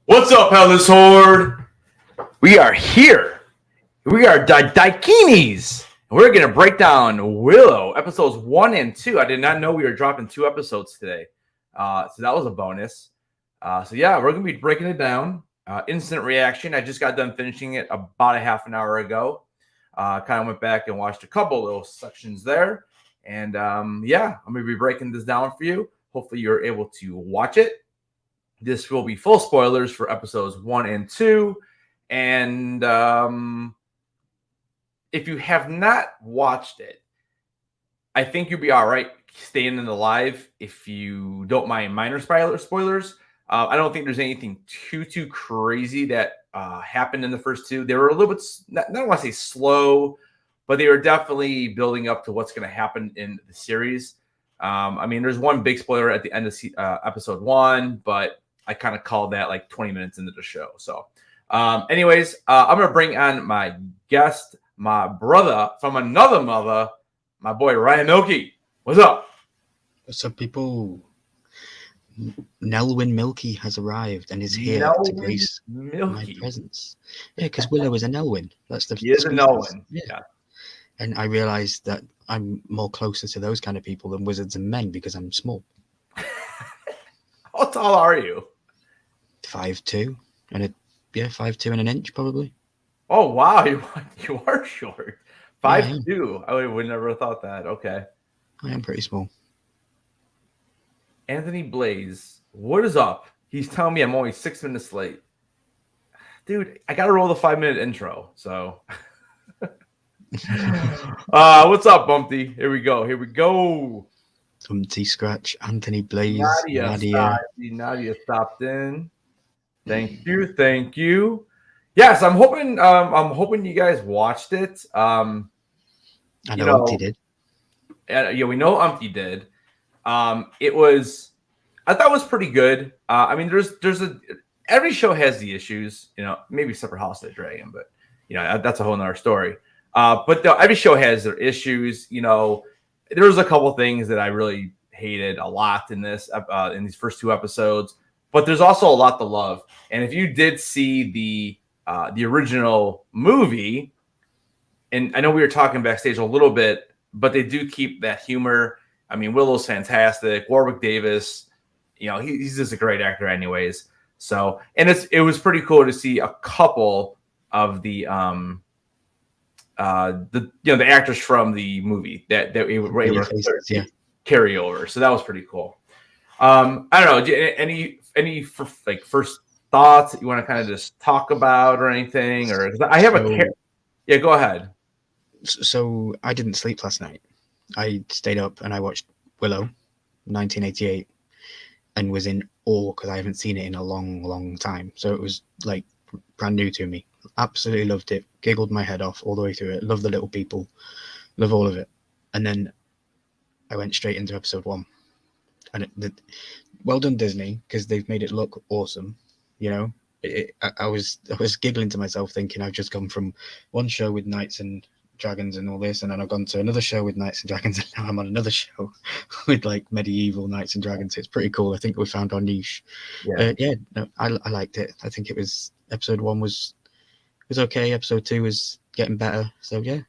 What's up, Headless Horde? We are here. We are Daikinis. We're going to break down Willow, episodes 1 and 2. I did not know we were dropping 2 episodes today. So that was a bonus. So yeah, we're going to be breaking it down. Instant reaction. I just got done finishing it about a half an hour ago. Kind of went back and watched a couple little sections there. And yeah, I'm going to be breaking this down for you. Hopefully you're able to watch it. This will be full spoilers for episodes 1 and 2. And if you have not watched it, I think you'll be all right staying in the live if you don't mind minor spoilers. I don't think there's anything too crazy that happened in the first 2. They were a little bit, not want to say slow, but they were definitely building up to what's going to happen in the series. I mean, there's one big spoiler at the end of episode 1, but I kind of called that like 20 minutes into the show. So anyways, I'm going to bring on my guest, my brother from another mother, my boy Ryan Milky. What's up? What's up, people? Ryan Milky has arrived and is here to grace my presence. Yeah, because Willow is a Nelwyn. That's the. He is a Nelwyn. Yeah. And I realized that I'm more closer to those kind of people than wizards and men because I'm small. How tall are you? 5'2", and 5'2" and an inch probably. Oh wow, you are short. 5'2". I would never have thought that. Okay. I am pretty small. Anthony Blaze, what is up? He's telling me I'm only 6 minutes late. Dude, I gotta roll the 5-minute intro. So what's up, Bumpty? Here we go. Bumpty Scratch, Anthony Blaze, Nadia stopped in. Thank you. Yes, I'm hoping you guys watched it. I know Umpty did. Yeah, we know Umpty did. I thought it was pretty good. I mean, every show has the issues, maybe except for House of the Dragon, but that's a whole nother story. But every show has their issues. There was a couple things that I really hated a lot in these first 2 episodes, but there's also a lot to love. And if you did see the original movie, and I know we were talking backstage a little bit, but they do keep that humor. I mean, Willow's fantastic. Warwick Davis, he's just a great actor anyways. So, and it was pretty cool to see a couple of the actors from the movie that we were able to carry over. So that was pretty cool. I don't know. Any first thoughts that you want to kind of just talk about or anything? Or I have yeah, go ahead. So I didn't sleep last night. I stayed up and I watched Willow, 1988, and was in awe because I haven't seen it in a long time. So it was like brand new to me. Absolutely loved it. Giggled my head off all the way through it. Love the little people. Love all of it. And then I went straight into episode 1. And well done, Disney, because they've made it look awesome. I was giggling to myself thinking I've just come from one show with knights and dragons and all this, and then I've gone to another show with knights and dragons, and now I'm on another show with like medieval knights and dragons. It's pretty cool. I think we found our niche. I liked it. I think it was episode 1 was okay. Episode 2 was getting better. So yeah.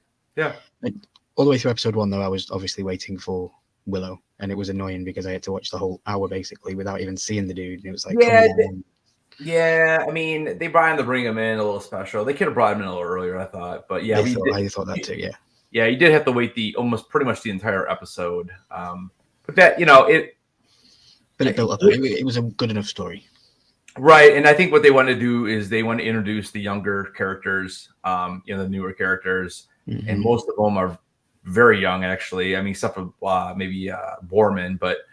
All the way through episode 1 though, I was obviously waiting for Willow, and it was annoying because I had to watch the whole hour basically without even seeing the dude. It was like yeah, I mean, they brought him to bring him in a little special. They could have brought him in a little earlier, I thought. But yeah, I thought that too, yeah. Yeah, you did have to wait almost pretty much the entire episode. But that, But it built up. It was a good enough story. Right, and I think what they want to do is they want to introduce the younger characters, the newer characters, and most of them are very young, actually. I mean, except for maybe Borman, but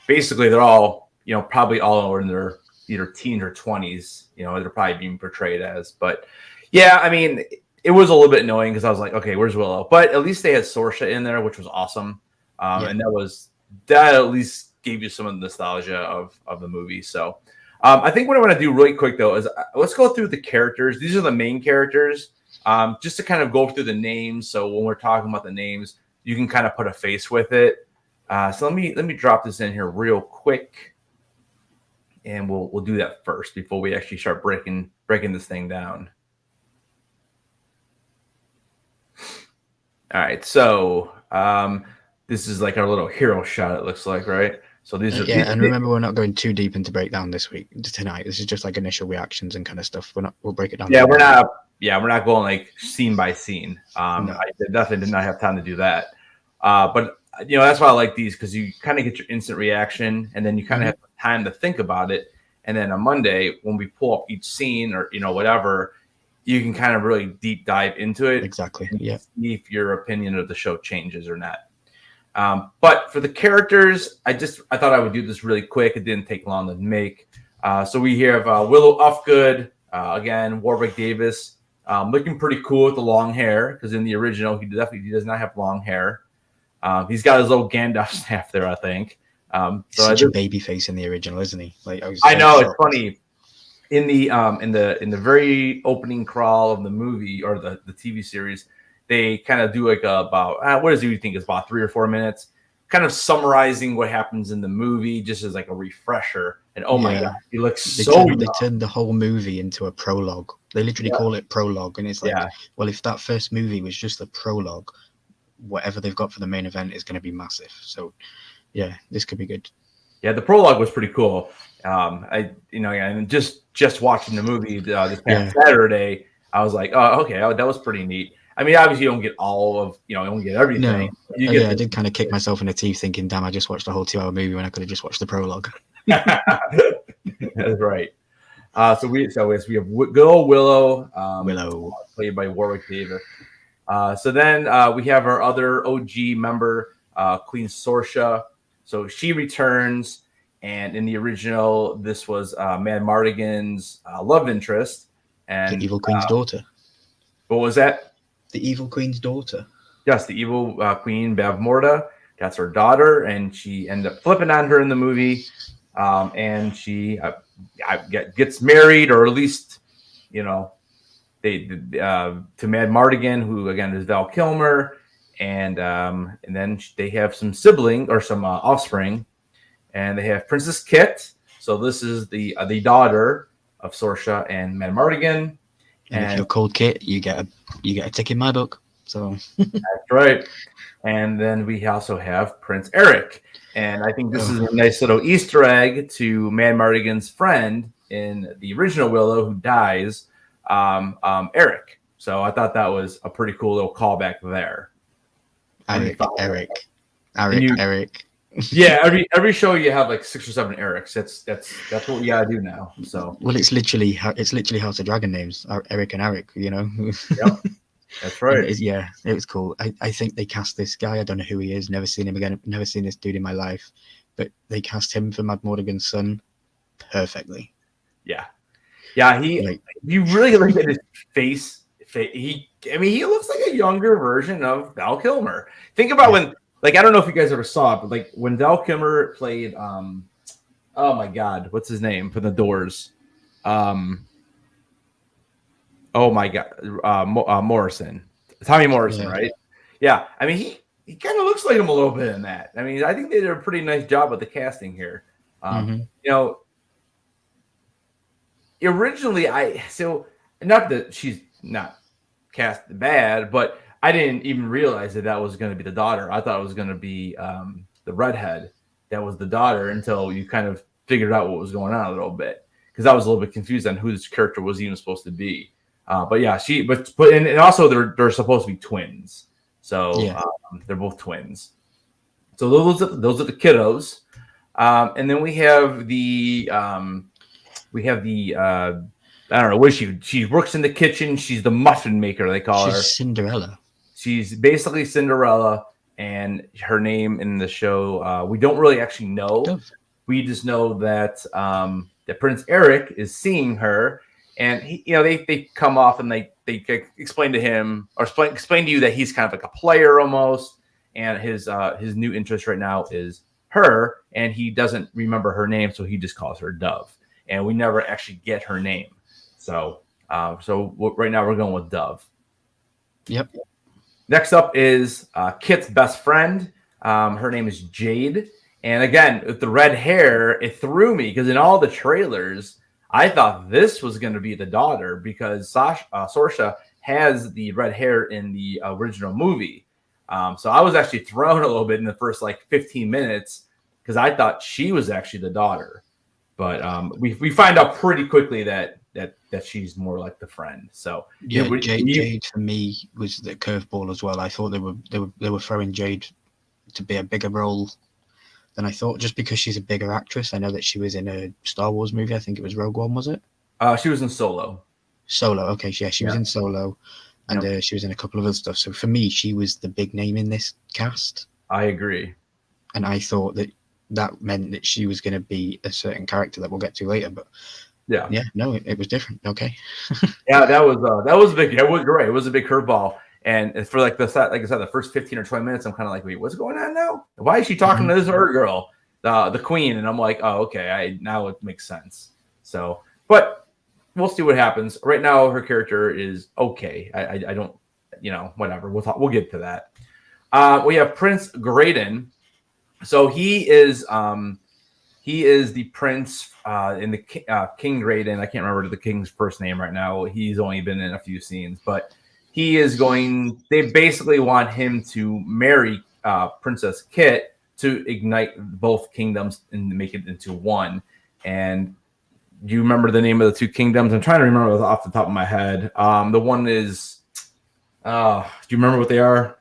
basically they're all, probably all in their either teens or 20s, they're probably being portrayed as. But yeah, I mean, it was a little bit annoying because I was like, okay, where's Willow? But at least they had Sorsha in there, which was awesome. And that at least gave you some of the nostalgia of the movie. So I think what I want to do really quick though is let's go through the characters. These are the main characters, just to kind of go through the names. So when we're talking about the names, you can kind of put a face with it. So let me drop this in here real quick, and we'll do that first before we actually start breaking this thing down. All right, so this is like our little hero shot. It looks like, right? So these are and remember, we're not going too deep into breakdown tonight. This is just like initial reactions and kind of stuff. We'll break it down. Yeah, we're not going like scene by scene. No. I definitely did not have time to do that. But that's why I like these, because you kind of get your instant reaction, and then you kind of have time to think about it. And then on Monday, when we pull up each scene or whatever, you can kind of really deep dive into it. Exactly. Yeah. See if your opinion of the show changes or not. But for the characters, I thought I would do this really quick. It didn't take long to make. So we have Willow Ufgood, again, Warwick Davis, looking pretty cool with the long hair, because in the original, he does not have long hair. He's got his little Gandalf staff there, I think. Such a baby face in the original, isn't he? Like I know, it's funny. In the very opening crawl of the movie or the TV series, they kind of do like about what do you think is about 3 or 4 minutes, kind of summarizing what happens in the movie, just as like a refresher. And my God, he looks they turned the whole movie into a prologue. They literally call it prologue, and it's like, well, if that first movie was just a prologue, whatever they've got for the main event is going to be massive. So, yeah, this could be good. Yeah, the prologue was pretty cool. And just watching the movie this past Saturday, I was like, oh, okay, that was pretty neat. I mean, obviously, you don't get all of, you don't get everything. No. I did kind of kick myself in the teeth thinking, damn, I just watched a whole 2-hour movie when I could have just watched the prologue. That's right. So we have good old Willow, played by Warwick Davis. So then we have our other OG member, Queen Sorsha. So she returns, and in the original, this was Mad Mardigan's love interest, and the Evil Queen's daughter. What was that? The Evil Queen's daughter. Yes, the Evil Queen Bavmorda. That's her daughter, and she ended up flipping on her in the movie, and she gets married, or at least, they to Mad Mardigan, who again is Val Kilmer, and then they have some offspring, and they have Princess Kit. So this is the daughter of Sorsha and Mad Mardigan. And if you're called Kit, you get a tick in my book. So that's right. And then we also have Prince Eric, and I think this is a nice little Easter egg to Mad Mardigan's friend in the original Willow, who dies, Eric. So I thought that was a pretty cool little callback there. Eric. Yeah, every show you have like 6 or 7 Erics. That's what we gotta do now. So it's literally House of Dragon names, Eric and Eric. Yep, that's right. It was cool. I think they cast this guy. I don't know who he is. Never seen him again. Never seen this dude in my life. But they cast him for Mad Mordigan's son perfectly. Yeah. You really look at his face. He looks like a younger version of Val Kilmer. Think about when. Like, I don't know if you guys ever saw it, but like when Val Kilmer played, oh my God, what's his name for the Doors? Oh my God, Morrison, Tommy Morrison, right? Yeah, I mean he kind of looks like him a little bit in that. I mean, I think they did a pretty nice job with the casting here. Originally not that she's not cast bad, but I didn't even realize that was going to be the daughter. I thought it was going to be the redhead that was the daughter, until you kind of figured out what was going on a little bit, because I was a little bit confused on who this character was even supposed to be. But yeah, and also they're supposed to be twins, so they're both twins. So those are the kiddos, and then we have the I don't know, what is she? She works in the kitchen. She's the muffin maker, they call her. Cinderella. She's basically Cinderella, and her name in the show, we don't really actually know. We just know that that Prince Eric is seeing her, and they come off and they explain to him, or explain to you, that he's kind of like a player almost, and his new interest right now is her, and he doesn't remember her name, so he just calls her Dove, and we never actually get her name. So right now we're going with Dove. Yep. Next up is Kit's best friend, Her name is Jade. And again, with the red hair, it threw me because in all the trailers, I thought this was going to be the daughter because Saoirse has the red hair in the original movie. So I was actually thrown a little bit in the first like 15 minutes because I thought she was actually the daughter. But we find out pretty quickly that she's more like the friend. So yeah, Jade for me was the curveball as well. I thought they were throwing Jade to be a bigger role than I thought, just because she's a bigger actress. I know that she was in a Star Wars movie. I think it was Rogue One, was it? She was in Solo. Solo, okay, yeah, she was in Solo, and she was in a couple of other stuff. So for me, she was the big name in this cast. I agree, and I thought that meant that she was going to be a certain character that we'll get to later. But no, it was different. Okay. Yeah, that was big. Yeah, you're right. It was a big curveball. And for like I said, the first 15 or 20 minutes, I'm kind of like, wait, what's going on now? Why is she talking to this other girl, the queen? And I'm like, oh, okay, now it makes sense. So, but we'll see what happens. Right now, her character is okay. I don't, whatever. We'll get to that. We have Prince Graydon. So he is the prince in the King Graydon. I can't remember the king's first name right now. He's only been in a few scenes, but he is going. They basically want him to marry Princess Kit to ignite both kingdoms and make it into one. And do you remember the name of the two kingdoms? I'm trying to remember off the top of my head. The one is. Do you remember what they are?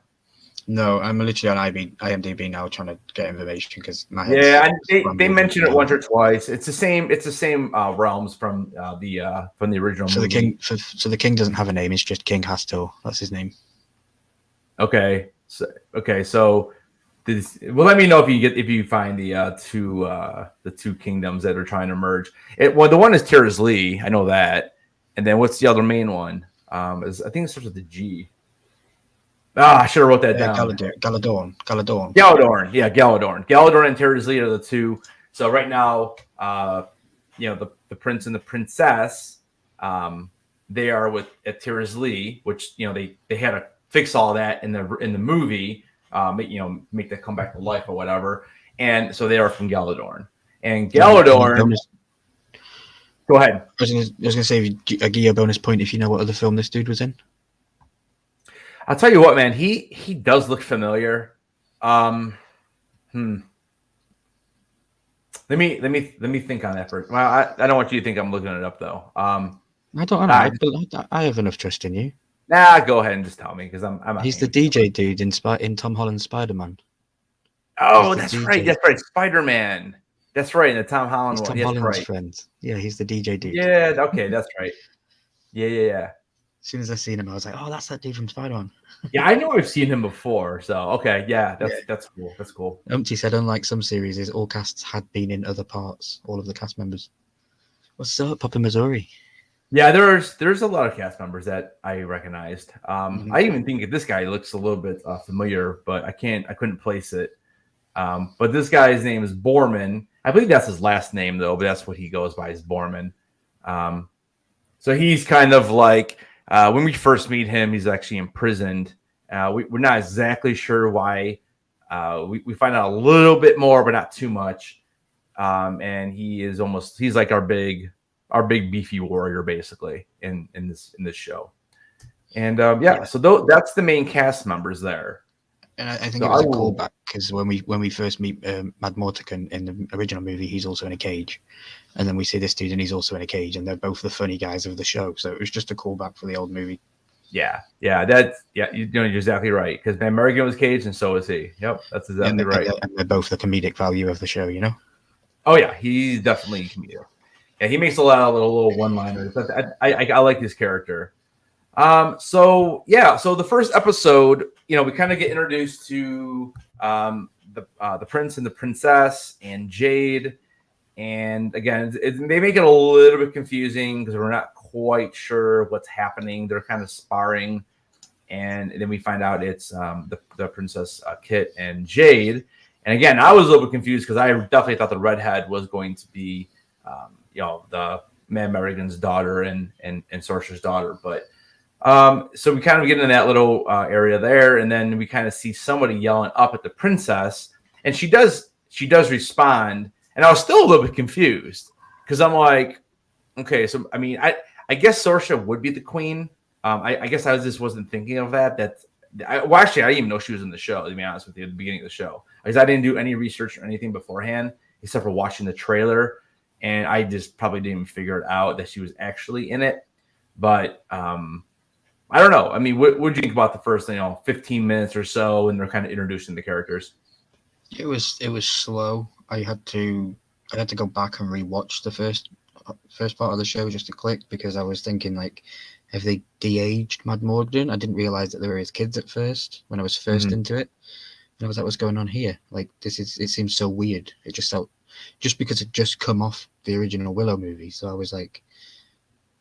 No, I'm literally on IMDb now trying to get information because my they mention it once or twice. It's the same realms from the original movie. The king doesn't have a name. It's just King Hastur. That's his name. Okay. So let me know if you find the two kingdoms that are trying to merge. The one is Tiras Lee. I know that. And then what's the other main one? I think it starts with the G. I should have wrote that down. Galadorn. Yeah, Galadorn. Galadorn and Tiras Lee are the two. So right now, the prince and the princess, they are at Tiras Lee, which they had to fix all that in the movie, make that come back to life or whatever. And so they are from Galadorn. And Galadorn. Go ahead. I was going to say, I give you a bonus point if you know what other film this dude was in. I'll tell you what, man. He does look familiar. Let me think on that first. Well, I don't want you to think I'm looking it up though. I don't know. I have enough trust in you. Nah, go ahead and just tell me because I'm. He's the DJ dude in Tom Holland's Spider-Man. Oh, that's right. That's right. Spider-Man. That's right. In the Tom Holland one. Tom Holland's friend. Yeah, he's the DJ dude. Yeah. Okay, that's right. Yeah. As soon as I seen him, I was like, "Oh, that's that dude from Spider-Man." Yeah, I know I've seen him before. So okay, that's cool. That's cool. Umpty said, unlike some series, all casts had been in other parts. All of the cast members. What's up, Papa Missouri? Yeah, there's a lot of cast members that I recognized. I even think this guy looks a little bit familiar, but I couldn't place it. But this guy's name is Borman. I believe that's his last name though, but that's what he goes by is Borman. So he's kind of like. When we first meet him, he's actually imprisoned. We're not exactly sure why. We find out a little bit more, but not too much. And he's like our big beefy warrior, basically in this show. And so that's the main cast members there. And I think it was a callback because when we first meet Mad Mortican in the original movie, he's also in a cage, and then we see this dude and he's also in a cage, and they're both the funny guys of the show. So it was just a callback for the old movie. Yeah, you're exactly right because Mad Mortican was caged and so is he. Yep, that's exactly right. And they're both the comedic value of the show, Oh yeah, he's definitely comedic. Yeah, he makes a lot of little one-liners. I like his character. So the first episode, we kind of get introduced to the prince and the princess and Jade, and again, they make it a little bit confusing because we're not quite sure what's happening. They're kind of sparring, and then we find out it's the princess Kit and Jade. And again, I was a little bit confused because I definitely thought the redhead was going to be, the Mad Mortican's daughter and Saoirse's daughter, but So we kind of get in that little area there, and then we kind of see somebody yelling up at the princess, and she does respond, and I was still a little bit confused because I'm like, okay, so I mean, I guess Saoirse would be the queen. I guess I just wasn't thinking of that. Well, actually, I didn't even know she was in the show. To be honest with you, at the beginning of the show, because I didn't do any research or anything beforehand except for watching the trailer, and I just probably didn't even figure it out that she was actually in it. But I don't know. I mean, what do you think about the first, 15 minutes or so, and they're kind of introducing the characters? It was slow. I had to go back and rewatch the first part of the show just to click, because I was thinking, like, have they de-aged Mad Morgan? I didn't realize that they were his kids at first when I was first into it. And I was like, what's going on here? Like, it seems so weird. It just felt, just because it just come off the original Willow movie. So I was like,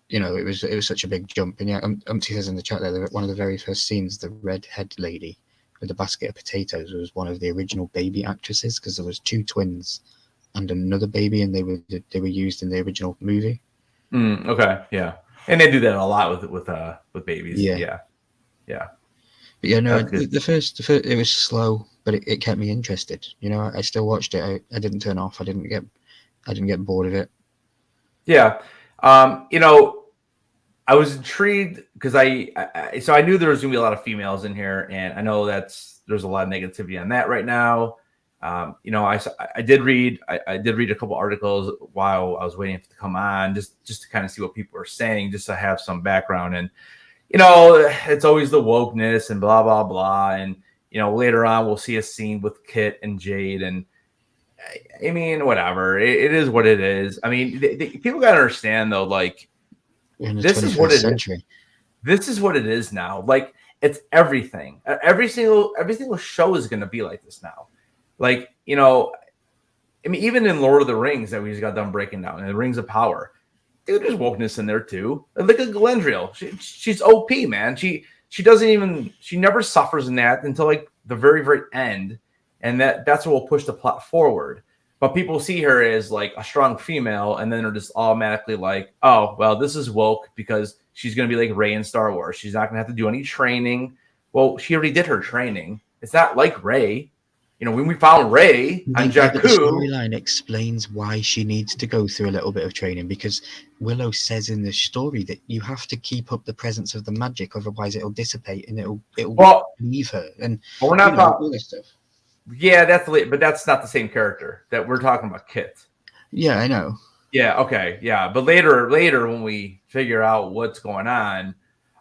it was such a big jump. And yeah, Umpty says in the chat there, one of the very first scenes, the red-head lady with the basket of potatoes was one of the original baby actresses, because there was 2 twins and another baby, and they were used in the original movie. Okay, yeah, and they do that a lot with babies. Yeah. But yeah, no, the first it was slow, but it kept me interested. I still watched it. I didn't turn off. I didn't get bored of it. Yeah. I was intrigued because so I knew there was gonna be a lot of females in here, and I know there's a lot of negativity on that right now. I did read a couple articles while I was waiting for it to come on, just to kind of see what people are saying, just to have some background. And it's always the wokeness and blah blah blah, and later on we'll see a scene with Kit and Jade, and I mean, whatever, it is what it is. I mean, people gotta understand though, like, this is what it is. This is what it is now. Like, it's everything. Every single show is going to be like this now. Like, I mean, even in Lord of the Rings that we just got done breaking down, and the Rings of Power, dude, there's wokeness in there too. Look at Galadriel. She's OP, man. She never suffers in that until like the very, very end, and that's what will push the plot forward. But people see her as like a strong female, and then they're just automatically like, oh, well, this is woke because she's going to be like Rey in Star Wars. She's not going to have to do any training. Well, she already did her training. It's not like Rey. When we found Rey on Jakku, the storyline explains why she needs to go through a little bit of training, because Willow says in the story that you have to keep up the presence of the magic, otherwise it'll dissipate and it'll leave her. And we're not talking all this stuff. Yeah, but that's not the same character that we're talking about, Kit. Yeah, I know. Yeah, okay, yeah. But later when we figure out what's going on,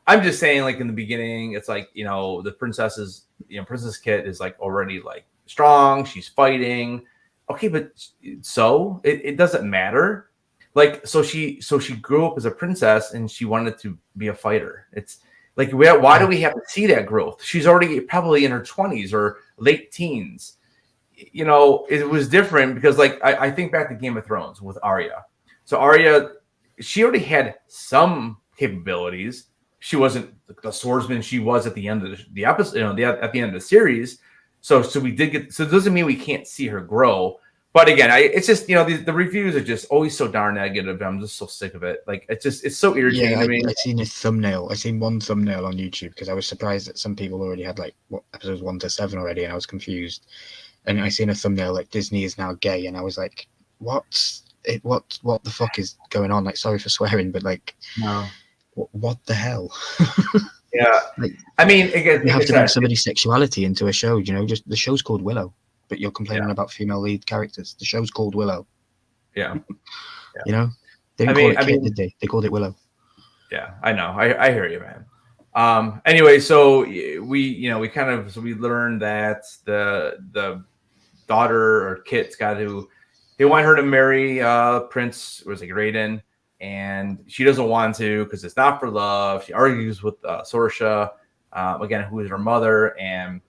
I'm just saying, like, in the beginning, it's like, the Princess Kit is like already like strong, she's fighting. Okay, but so it doesn't matter. Like, so she grew up as a princess and she wanted to be a fighter. It's like, why do we have to see that growth? She's already probably in her 20s or late teens. It was different because, like, I think back to Game of Thrones with Arya. So Arya, she already had some capabilities. She wasn't the swordsman she was at the end of the episode, at the end of the series. So we did get. So it doesn't mean we can't see her grow. But again, it's just, the reviews are just always so darn negative. I'm just so sick of it. Like, it's so irritating to me. I seen a thumbnail. I seen one thumbnail on YouTube because I was surprised that some people already had like episodes 1 to 7 already, and I was confused. And I seen a thumbnail like Disney is now gay, and I was like, what the fuck is going on? Like, sorry for swearing, but like, no, what the hell? Yeah, like, I mean, again, you have to bring somebody's sexuality into a show. Just the show's called Willow. But you're complaining about female lead characters. The show's called Willow. Yeah. They didn't call it Kit, did they? They called it Willow. Yeah, I know. I hear you, man. Anyway, so we learned that the daughter, or Kit's they want her to marry Prince, was it Graydon, and she doesn't want to because it's not for love. She argues with Saoirse, again, who is her mother, and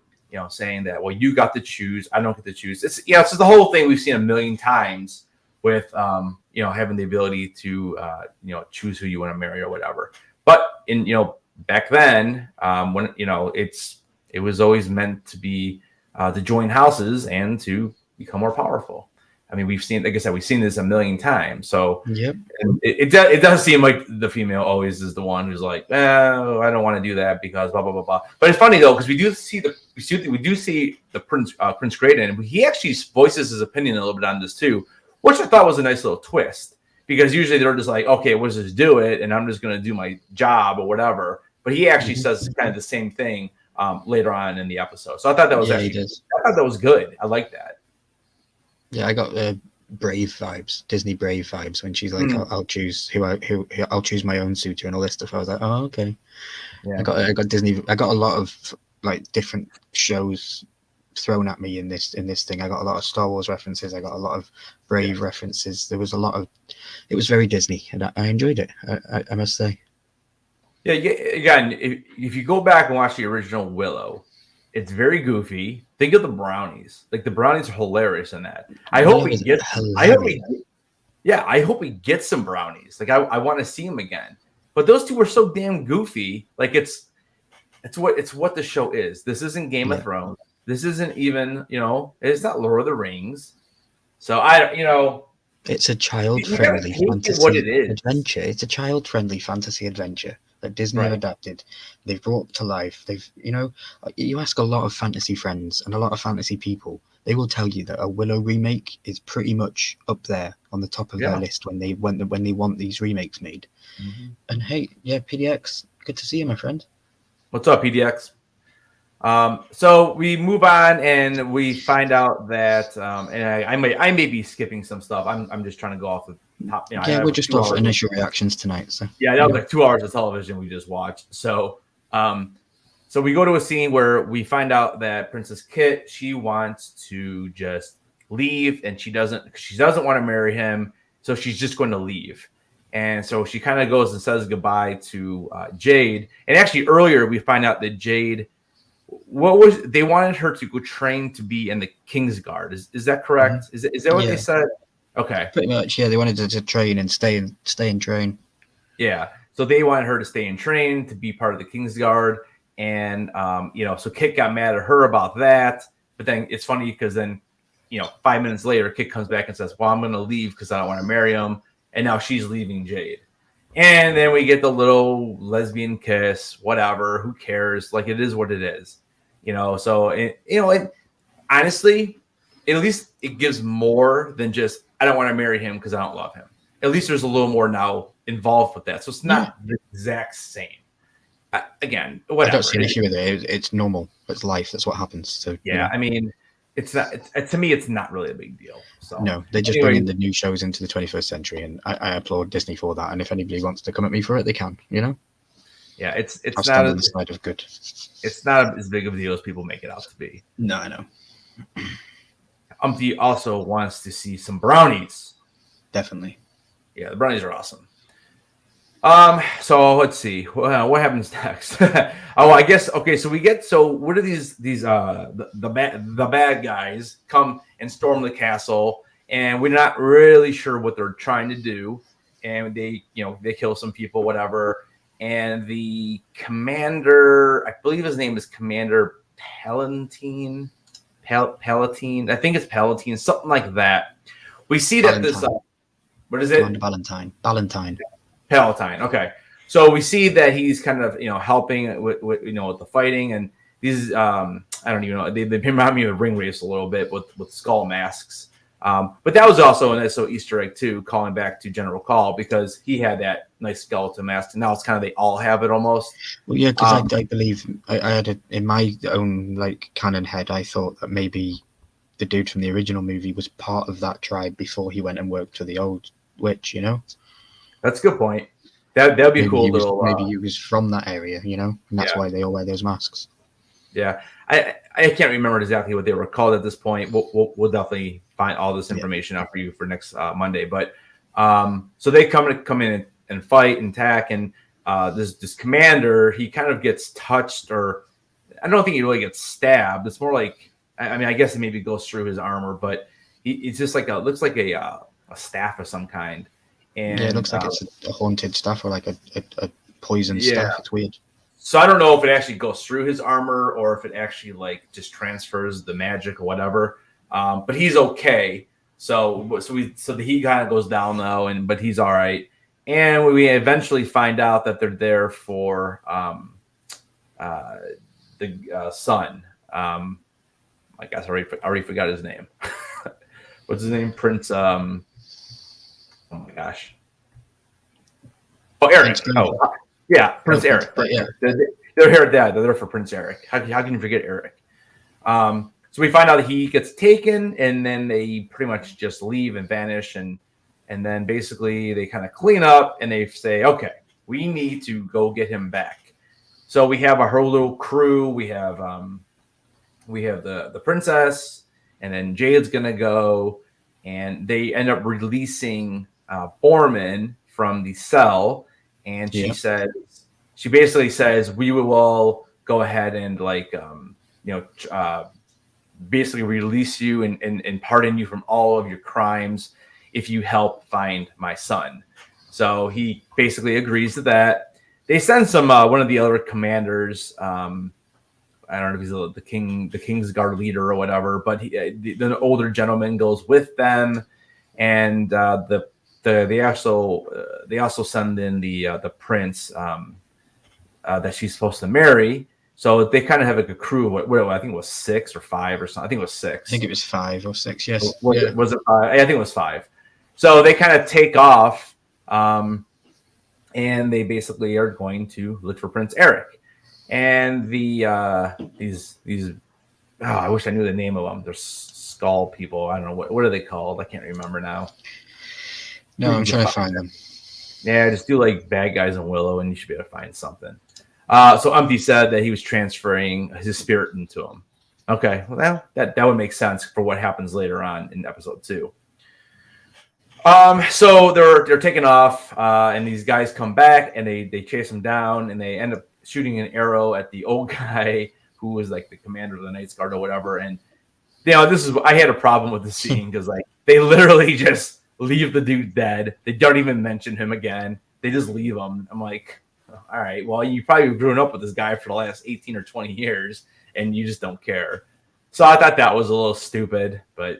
saying that, well, you got to choose, I don't get to choose. It's just the whole thing we've seen a million times with having the ability to choose who you want to marry or whatever. But in back then, when it was always meant to be to join houses and to become more powerful. I mean, we've seen, like I said, we've seen this a million times. So Yep. it does seem like the female always is the one who's like, oh, I don't want to do that because blah blah blah blah. But it's funny though, because we do see the Prince Graydon, and he actually voices his opinion a little bit on this too, which I thought was a nice little twist. Because usually they're just like, okay, we'll just do it, and I'm just going to do my job or whatever. But he actually says kind of the same thing later on in the episode. So I thought that was I thought that was good. I like that. Yeah, I got Brave vibes, Disney Brave vibes when she's like, I'll choose I'll choose my own suitor and all this stuff. I was like, oh, okay. Yeah. I got Disney. I got a lot of like different shows thrown at me in this thing. I got a lot of Star Wars references. I got a lot of Brave references. There was a lot of. It was very Disney, and I enjoyed it. I must say. Yeah. Again, if you go back and watch the original Willow, it's very goofy. Think of the brownies. Like the brownies are hilarious in that. I hope we get some brownies. Like I want to see them again. But those two were so damn goofy. Like it's what the show is. This isn't Game of Thrones. This isn't even, it's not Lord of the Rings. So it's a child-friendly fantasy adventure. It's a child-friendly fantasy adventure that Disney have adapted. They've brought to life. You ask a lot of fantasy friends and a lot of fantasy people, they will tell you that a Willow remake is pretty much up there on the top of their list when they want these remakes made. Mm-hmm. And hey, PDX, good to see you, my friend. What's up, PDX? So we move on and we find out that, and I may be skipping some stuff. I'm just trying to go off the top. We're just off initial reactions tonight. So that was like 2 hours of television we just watched. So, so we go to a scene where we find out that Princess Kit, she wants to just leave, and she doesn't want to marry him, so she's just going to leave. And so she kind of goes and says goodbye to Jade. And actually, earlier we find out that Jade. They wanted her to go train to be in the Kingsguard. Is that correct? Mm-hmm. Is that what they said? Okay. Pretty much, yeah. They wanted her to train and stay and train. Yeah. So they wanted her to stay and train to be part of the Kingsguard. And so Kit got mad at her about that. But then it's funny because then, 5 minutes later, Kit comes back and says, well, I'm gonna leave because I don't want to marry him. And now she's leaving Jade. And then we get the little lesbian kiss, whatever, who cares? Like, it is what it is, so, honestly, at least it gives more than just, I don't want to marry him because I don't love him. At least there's a little more now involved with that. So it's not the exact same. Again, whatever. I don't see an issue with it. It's normal. It's life. That's what happens. So I mean, it's not. To me, it's not really a big deal. So no, they just bring in the new shows into the 21st century, and I applaud Disney for that. And if anybody wants to come at me for it, they can. Yeah, it's I'll not stand on the side of good. It's not as big of a deal as people make it out to be. No, I know. Umpty also wants to see some brownies. Definitely. Yeah, the brownies are awesome. So let's see what happens next. I guess okay. So what are these the bad guys come and storm the castle, and we're not really sure what they're trying to do, and they kill some people, whatever. And the commander, I believe his name is Commander Palatine. I think it's Palatine, something like that. We see that this what is it? Palatine. Palatine. Okay. So we see that he's kind of, helping with the fighting, and these, I don't even know, they remind me of Ring Race a little bit with skull masks. But that was also an SO Easter egg too, calling back to General Call, because he had that nice skeleton mask, and now it's kind of, they all have it almost. Well, yeah, because I believe I had it in my own canon head. I thought that maybe the dude from the original movie was part of that tribe before he went and worked for the old witch, That's a good point. That'd be a cool little. Maybe he was from that area, and that's why they all wear those masks. Yeah, I can't remember exactly what they were called at this point. We'll definitely find all this information out for you for next Monday. But so they come in and fight and attack, and this commander, he kind of gets touched, or I don't think he really gets stabbed. It's more like, I guess it maybe goes through his armor, but it's just looks like a staff of some kind. And, it looks like it's a haunted staff or a poison staff. It's weird. So I don't know if it actually goes through his armor or if it actually just transfers the magic or whatever. But he's okay. So the heat kind of goes down though, but he's all right. And we eventually find out that they're there for the son. I guess I already forgot his name. What's his name? Prince. Oh my gosh. Oh, Eric. Oh, yeah, Prince Eric. Yeah. They're here. They're there for Prince Eric. How can you forget Eric? So we find out that he gets taken, and then they pretty much just leave and vanish, and then basically they kind of clean up, and they say, "Okay, we need to go get him back." So we have our whole little crew. We have the princess, and then Jade's gonna go, and they end up releasing Borman from the cell, and she basically says, "We will all go ahead and basically release you and pardon you from all of your crimes if you help find my son." So he basically agrees to that. They send some one of the other commanders. I don't know if he's the King's Guard leader or whatever, but the older gentleman goes with them, and they also send in the prince that she's supposed to marry. So they kind of have like a crew. I think it was 6 or 5 or something. I think it was 6. I think it was 5 or 6. Yes. Was it 5? I think it was 5. So they kind of take off, and they basically are going to look for Prince Eric. And these I wish I knew the name of them. They're skull people. I don't know what are they called. I can't remember now. No, I'm trying to find them. Yeah, just do like bad guys in Willow, and you should be able to find something. So Umpty said that he was transferring his spirit into him. Okay, well that would make sense for what happens later on in episode 2. So they're taking off, and these guys come back, and they chase him down, and they end up shooting an arrow at the old guy who was like the commander of the Knights Guard or whatever. And I had a problem with the scene because like they literally just leave the dude dead. They don't even mention him again. They just leave him. I'm like, all right, well, you probably grown up with this guy for the last 18 or 20 years, and you just don't care. So I thought that was a little stupid, but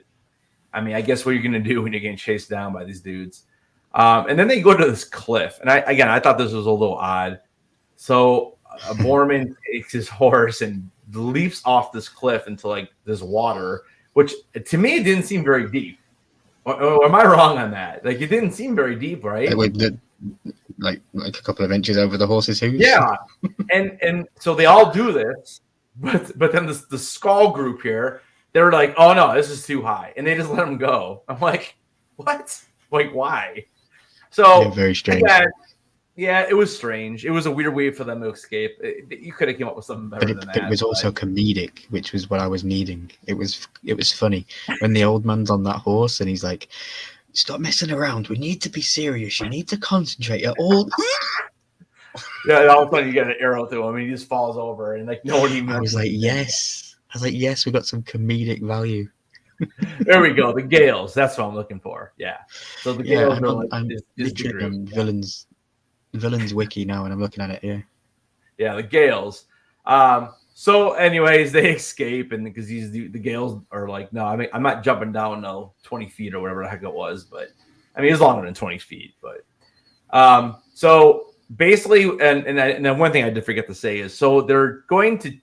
I mean, I guess what you're going to do when you're getting chased down by these dudes. And then they go to this cliff, and I thought this was a little odd. So Borman takes his horse and leaps off this cliff into like this water, which to me didn't seem very deep. Or am I wrong on that? Like it didn't seem very deep, right? Like a couple of inches over the horse's hooves. Yeah, and so they all do this, but then the skull group here, they're like, "Oh no, this is too high," and they just let them go. I'm like, "What? Like why?" So very strange. Yeah, it was strange. It was a weird way for them to escape. You could have came up with something better than that. But it was also comedic, which was what I was needing. It was funny when the old man's on that horse and he's like, "Stop messing around. We need to be serious. You need to concentrate at all." Yeah, and all of a sudden you get an arrow through him and he just falls over and like no one even. I was like, yes, we got some comedic value. There we go. The Gales. That's what I'm looking for. Yeah. So the Gales are like I'm literally on villains wiki now, and I'm looking at it here. Yeah, the Gales. So, anyways, they escape, and because the Gales are like, no, I mean, I'm not jumping down 20 feet or whatever the heck it was, but I mean, it's longer than 20 feet. But so basically, and then one thing I did forget to say is, so they're going to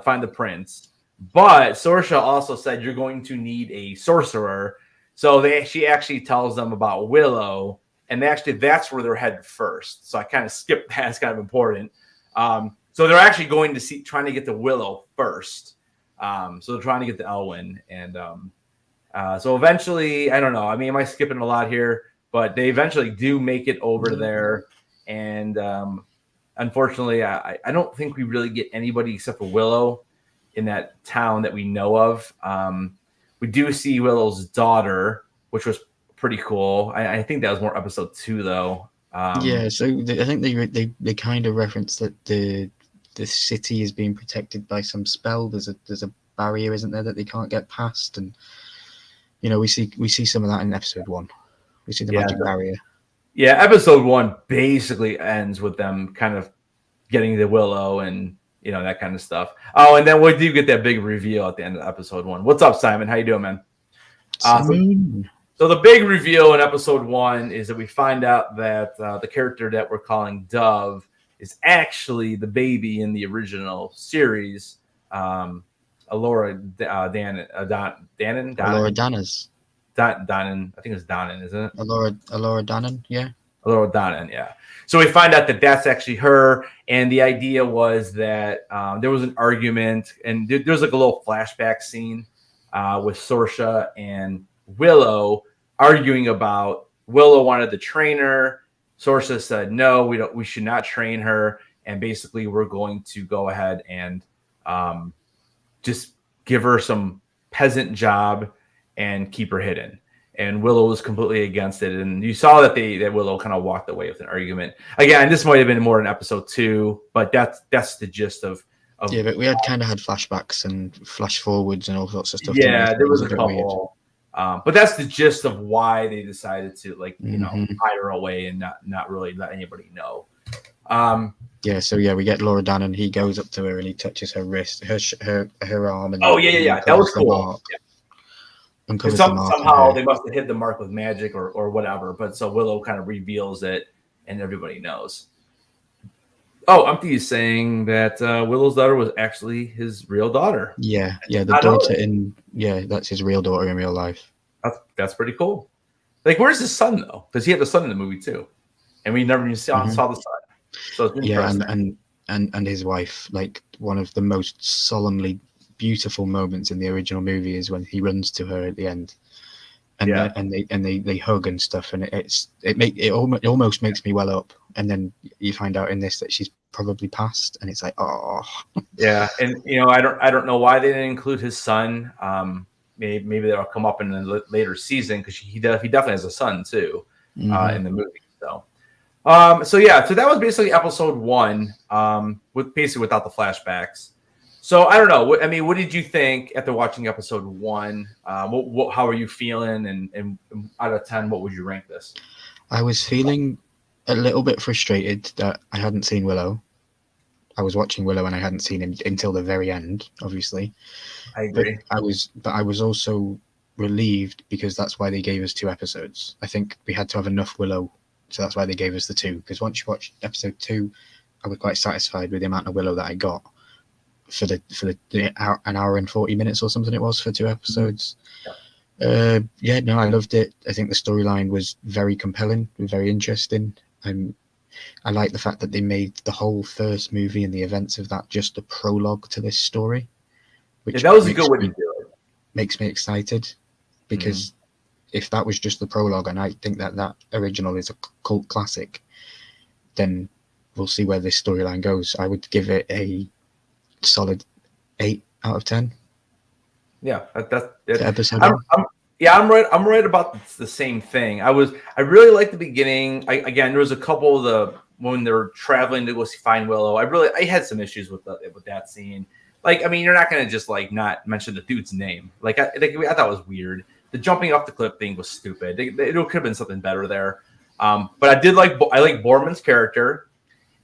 find the prince, but Sorsha also said you're going to need a sorcerer. So she actually tells them about Willow. And that's where they're headed first. So I kind of skipped that. It's kind of important. So they're actually going to trying to get to Willow first. So they're trying to get to Elwyn. And so eventually, I don't know. I mean, am I skipping a lot here? But they eventually do make it over there. And unfortunately, I don't think we really get anybody except for Willow in that town that we know of. We do see Willow's daughter, which was pretty cool. I think that was more episode 2 though. Yeah, so I think they kind of reference that the city is being protected by some spell. There's a barrier, isn't there, that they can't get past, and we see some of that in episode 1. We see the magic barrier. Yeah, episode 1 basically ends with them kind of getting the Willow and that kind of stuff. Oh, and then we do get that big reveal at the end of episode 1. What's up, Simon? How you doing, man? So the big reveal in episode 1 is that we find out that the character that we're calling Dove is actually the baby in the original series. Alora Dannon. Alora Danners. Donnan. I think it's Donnan, isn't it? Alora Dannon, yeah. Alora Donnan, yeah. So we find out that that's actually her, and the idea was that there was an argument, and there's like a little flashback scene with Sorsha and Willow arguing about Willow wanted to train her. Sorsha said no, we should not train her, and basically we're going to go ahead and just give her some peasant job and keep her hidden. And Willow was completely against it, and you saw that that Willow kind of walked away with an argument. Again, this might have been more in episode 2, but that's the gist of. Yeah, but we had flashbacks and flash forwards and all sorts of stuff. Yeah, there was a couple. But that's the gist of why they decided to hide her away and not really let anybody know. So we get Laura Dannon. He goes up to her and he touches her wrist, her arm. And that was cool. Yeah. Somehow they must have hid the mark with magic or whatever. But so Willow kind of reveals it, and everybody knows. Oh, Umpty is saying that Willow's daughter was actually his real daughter. Yeah, the daughter that's his real daughter in real life. That's pretty cool. Like, where's his son though? Because he had the son in the movie too, and we never even saw the son. So it's and his wife. Like, one of the most solemnly beautiful moments in the original movie is when he runs to her at the end, and they hug and stuff, and it almost makes me well up. And then you find out in this that she's probably passed, and it's like, oh. Yeah, and I don't know why they didn't include his son. Maybe that'll come up in the later season, because he definitely has a son too in the movie. So that was basically episode 1, without the flashbacks. So I don't know. I mean, what did you think after watching episode 1? How are you feeling? And out of 10, what would you rank this? I was feeling a little bit frustrated that I hadn't seen Willow. I was watching Willow and I hadn't seen him until the very end, obviously. I agree. But I was also relieved, because that's why they gave us 2 episodes. I think we had to have enough Willow, so that's why they gave us the 2. Because once you watch episode 2, I was quite satisfied with the amount of Willow that I got for the an hour and 40 minutes or something it was for 2 episodes. I loved it. I think the storyline was very compelling and very interesting. I like the fact that they made the whole first movie and the events of that just a prologue to this story. Which that was a good way to do it. Makes me excited, because if that was just the prologue, and I think that original is a cult classic, then we'll see where this storyline goes. I would give it a solid 8 out of 10. Yeah, that's episode. I'm right about the same thing. I really liked the beginning. Again, there was a couple of when they were traveling to go find Willow. I had some issues with that scene. Like, I mean, you're not gonna just like not mention the dude's name. Like, I thought it was weird. The jumping off the cliff thing was stupid. It could have been something better there. But I like Borman's character.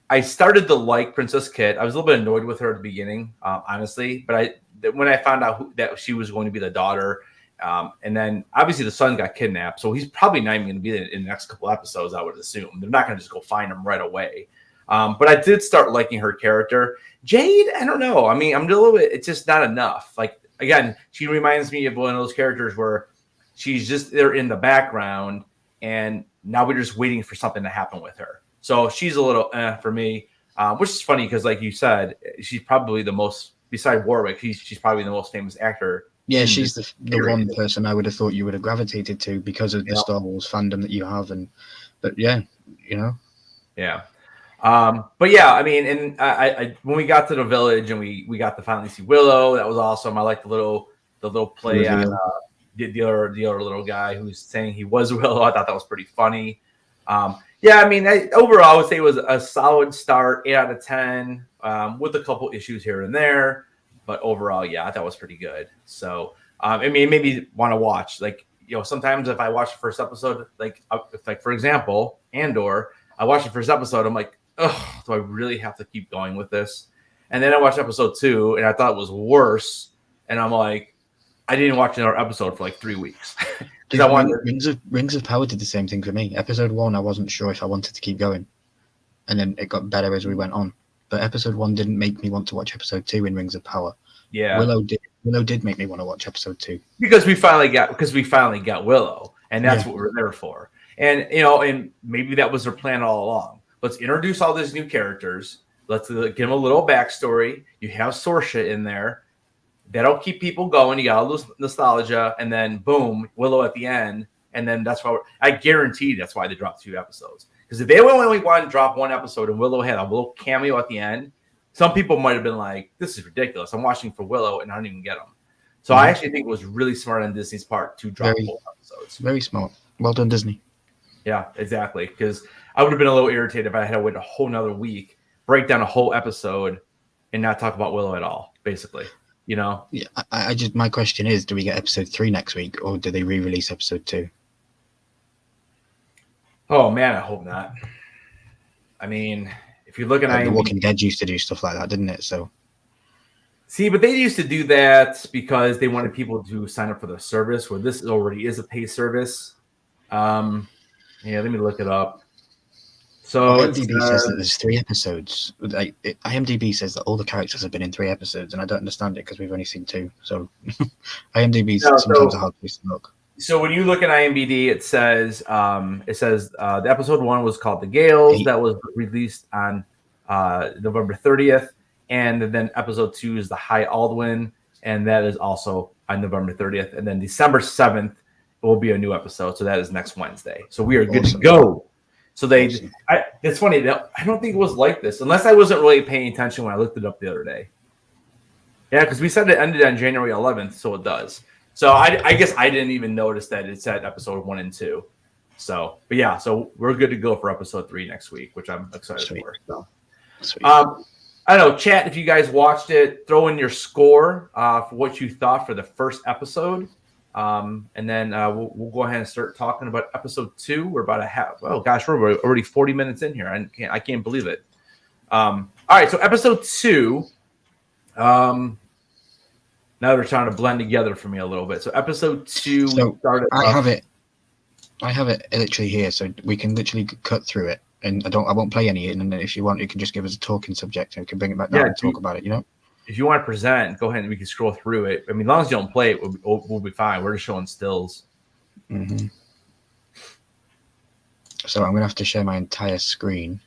I started to like Princess Kit. I was a little bit annoyed with her at the beginning, honestly. But when I found out that she was going to be the daughter. And then obviously the son got kidnapped, so he's probably not even going to be in the next couple episodes, I would assume. They're not going to just go find him right away. But I did start liking her character. Jade, I don't know. I mean, I'm a little bit, it's just not enough. Like, again, she reminds me of one of those characters where she's just there in the background, and now we're just waiting for something to happen with her. So she's a little for me, which is funny because, like you said, she's probably the most, beside Warwick, she's probably the most famous actor. Yeah, she's the one person I would have thought you would have gravitated to because of the Star Wars fandom that you have. But yeah. But yeah, I mean, and I when we got to the village and we got to finally see Willow, that was awesome. I like the little play on the other little guy who's saying he was Willow. I thought that was pretty funny. Yeah, I mean, overall, I would say it was a solid start, 8 out of 10, with a couple issues here and there. But overall, yeah, I thought it was pretty good. So, I mean, it made me want to watch. Like, sometimes if I watch the first episode, like for example, Andor, I watched the first episode, I'm like, oh, do I really have to keep going with this? And then I watched episode 2, and I thought it was worse. And I'm like, I didn't watch another episode for like 3 weeks. Dude, I wanted Rings of Power did the same thing for me. Episode 1, I wasn't sure if I wanted to keep going, and then it got better as we went on. But episode 1 didn't make me want to watch episode 2 in Rings of Power. Yeah, Willow did make me want to watch episode 2 because we finally got Willow, and that's what we're there for. And and maybe that was their plan all along. Let's introduce all these new characters. Let's give them a little backstory. You have Sorsha in there. That'll keep people going. You got all this nostalgia, and then boom, Willow at the end. And then that's why I guarantee that's why they dropped 2 episodes. Because if they only wanted to drop 1 episode and Willow had a little cameo at the end, some people might have been like, "This is ridiculous. I'm watching for Willow and I don't even get them." So I actually think it was really smart on Disney's part to drop full episodes. Very smart. Well done, Disney. Yeah, exactly. Because I would have been a little irritated if I had to wait a whole nother week, break down a whole episode, and not talk about Willow at all. Basically. Yeah, I just my question is, do we get episode 3 next week, or do they re-release episode 2? Oh man, I hope not. I mean, if you're looking at The Walking Dead used to do stuff like that, didn't it? So see, but they used to do that because they wanted people to sign up for the service. Where this already is a paid service. Yeah, let me look it up. So IMDb says that there's 3 episodes. IMDb says that all the characters have been in 3 episodes, and I don't understand it because we've only seen 2. So IMDb sometimes a hard place to look. So when you look at IMDb, it says the episode 1 was called The Gales. That was released on November 30th, and then episode 2 is The High Aldwin, and that is also on November 30th, and then December 7th will be a new episode. So that is next Wednesday. So we are good to go. So it's funny. I don't think it was like this, unless I wasn't really paying attention when I looked it up the other day. Yeah, because we said it ended on January 11th, so it does. So I guess I didn't even notice that it said episode 1 and 2. So, but yeah, so we're good to go for episode 3 next week, which I'm excited for. So, I don't know, chat, if you guys watched it, throw in your score for what you thought for the first episode. And then we'll go ahead and start talking about episode 2. We're about we're already 40 minutes in here. I can't believe it. All right, so episode 2. Now they're trying to blend together for me a little bit. So episode 2 started. I have it literally here, so we can literally cut through it. And I won't play any. And then if you want, you can just give us a talking subject, and we can bring it back down and talk about it. If you want to present, go ahead and we can scroll through it. I mean, as long as you don't play it, we'll be fine. We're just showing stills. Mm-hmm. So I'm going to have to share my entire screen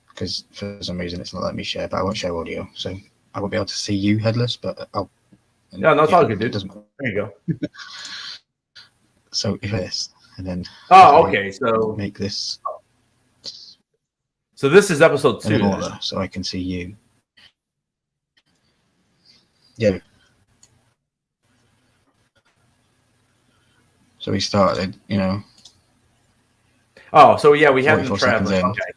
because for some reason it's not letting me share, but I won't share audio. So I won't be able to see you, Headless, but I'll... No, it's all good, dude. There you go. So if this, and then... Oh, okay. So make this... So this is episode 2. Order, so I can see you. Yeah. So we started, Oh, so yeah, we have them traveling. Okay.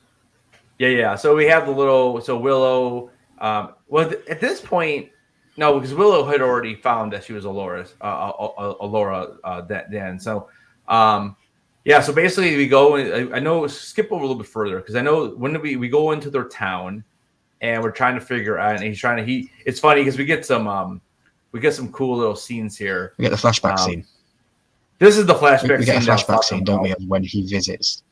Yeah. So we have the little. So Willow. Well, at this point, no, because Willow had already found that she was Alora. Then. So, yeah. So basically, we go. I know. Skip over a little bit further because I know when we go into their town. And we're trying to figure out, and he's trying to. It's funny because we get some cool little scenes here. We get the flashback scene. This is the flashback. We get a flashback scene, don't we, of when he visits?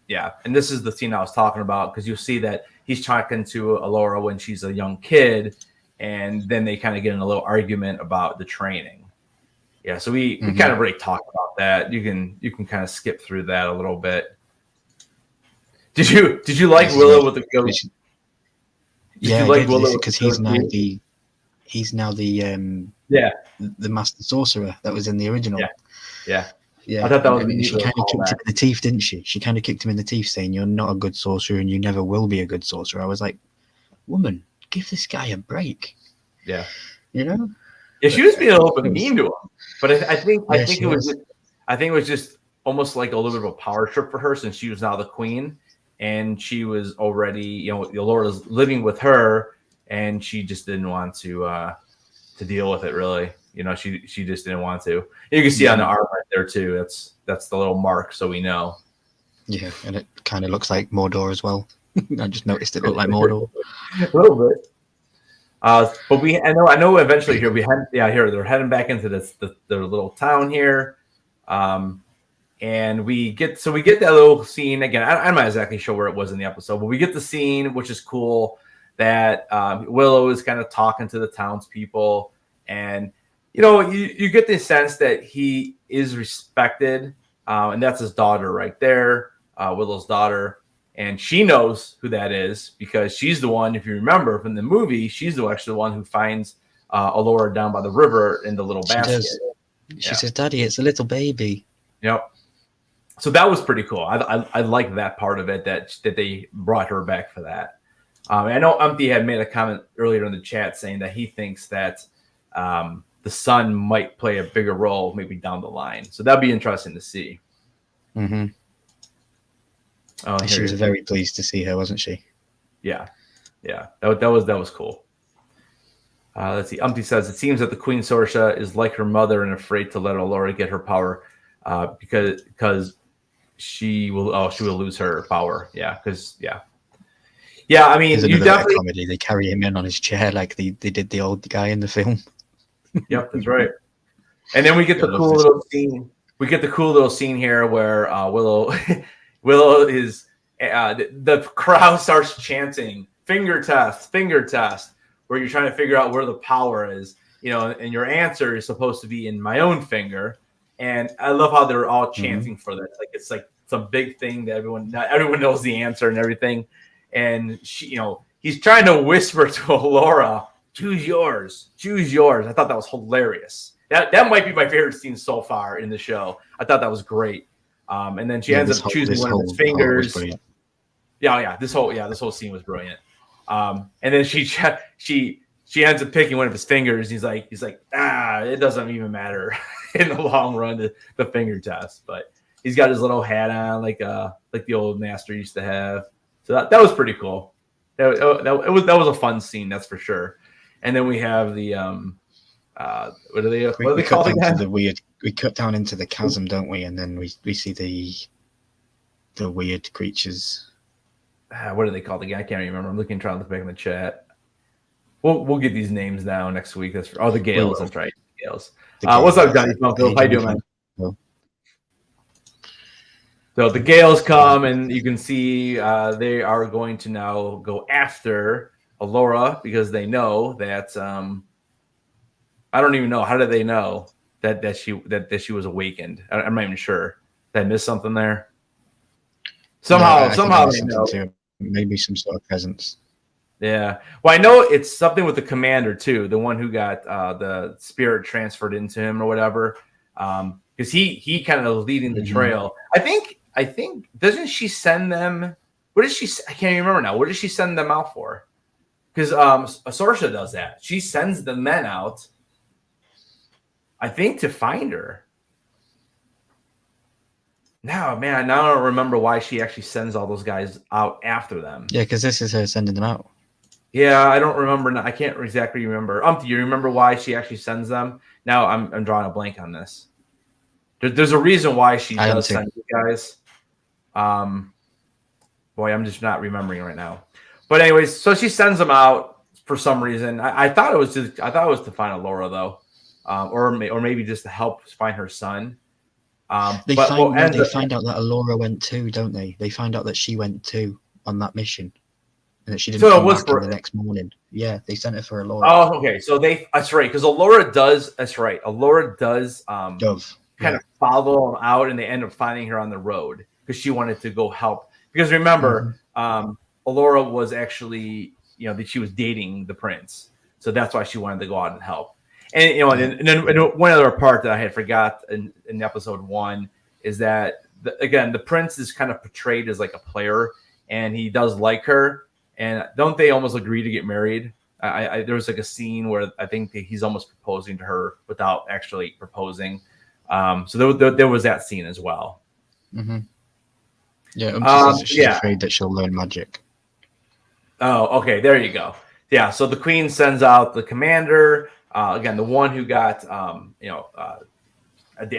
Yeah, and this is the scene I was talking about because you see that he's talking to Alora when she's a young kid, and then they kind of get in a little argument about the training. Yeah, so we kind of already talked about that. You can kind of skip through that a little bit. Did you like Willow with the ghost? Yeah, because he's now the master sorcerer that was in the original. Yeah. I thought that was. And she kind of kicked him in the teeth, didn't she? She kind of kicked him in the teeth, saying, "You're not a good sorcerer, and you never will be a good sorcerer." I was like, "Woman, give this guy a break." Yeah. Yeah, she was being a little bit mean to him, but I think it was just almost like a little bit of a power trip for her since she was now the queen. And she was already, Alora's living with her, and she just didn't want to deal with it. Really, she just didn't want to. You can see on the arm right there too. That's the little mark, so we know. Yeah, and it kind of looks like Mordor as well. I just noticed it looked like Mordor a little bit. But I know eventually here here they're heading back into their little town here. And we get that little scene again. I'm not exactly sure where it was in the episode, but we get the scene, which is cool, that Willow is kind of talking to the townspeople, and you get the sense that he is respected, and that's his daughter right there, Willow's daughter, and she knows who that is because she's the one, if you remember from the movie, she's actually the one who finds Allura down by the river in the little basket. She says, "Daddy, it's a little baby." Yep. So that was pretty cool. I like that part of it that they brought her back for that. I know Umpty had made a comment earlier in the chat saying that he thinks that the son might play a bigger role maybe down the line. So that'd be interesting to see. Mm-hmm. Oh, she was very pleased to see her, wasn't she? Yeah. That was cool. Let's see. Umpty says it seems that the Queen Sorsha is like her mother and afraid to let Allura get her power because she will lose her power. Yeah. I mean, you definitely comedy. They carry him in on his chair like they did the old guy in the film. Yep, that's right. And then we get the cool little scene. We get the cool little scene here where Willow is the crowd starts chanting finger test, where you're trying to figure out where the power is, and your answer is supposed to be in my own finger. And I love how they're all chanting for that. It's like some big thing that everyone knows the answer and everything. And she, he's trying to whisper to Allura, choose yours. I thought that was hilarious. That might be my favorite scene so far in the show. I thought that was great. And then she ends up choosing one of his fingers. This whole scene was brilliant. And then she ends up picking one of his fingers. He's like, it doesn't even matter in the long run, the finger test. But he's got his little hat on, like the old master used to have. So that was pretty cool. That was a fun scene, that's for sure. And then we have the what do they call it? We cut down into the chasm, don't we? And then we see the weird creatures. What do they call the guy? I can't remember. I'm trying to look back in the chat. We'll get these names now next week. The Gales. Willow. That's right, Gales. What's up, Johnny? How you doing, man? So the Gales come, and you can see they are going to now go after Allura because they know that I don't even know. How did they know that she was awakened? I'm not even sure. Did I miss something there? Somehow they know. Maybe some sort of presence. Yeah. Well, I know it's something with the commander too, the one who got the spirit transferred into him or whatever. Because he kind of leading the trail. I think doesn't she send them? What does she? I can't even remember now. What does she send them out for? Because Sorsha does that. She sends the men out, I think, to find her. Now I don't remember why she actually sends all those guys out after them. Yeah, because this is her sending them out. Yeah, I don't remember. I can't exactly remember. Do you remember why she actually sends them? Now I'm drawing a blank on this. There's a reason why she does send you guys. Boy, I'm just not remembering right now. But anyways, so she sends them out for some reason. I thought it was to find Allura though, or maybe just to help find her son. They find out that Allura went too, don't they? They find out that she went too on that mission, and that she didn't come back the next morning. Yeah, they sent her for Allura. Oh, okay. So that's right, because Allura does. That's right. Allura does. Kind of follow them out, and they end up finding her on the road because she wanted to go help. Because remember, Allura was actually, that she was dating the prince, so that's why she wanted to go out and help. And and then one other part that I had forgot in episode 1 is that the prince is kind of portrayed as like a player, and he does like her. And don't they almost agree to get married? There was like a scene where I think that he's almost proposing to her without actually proposing. So there was that scene as well. Mm-hmm. Yeah, she's afraid that she'll learn magic. Oh, okay, there you go. Yeah, so the queen sends out the commander. Again, the one who got, the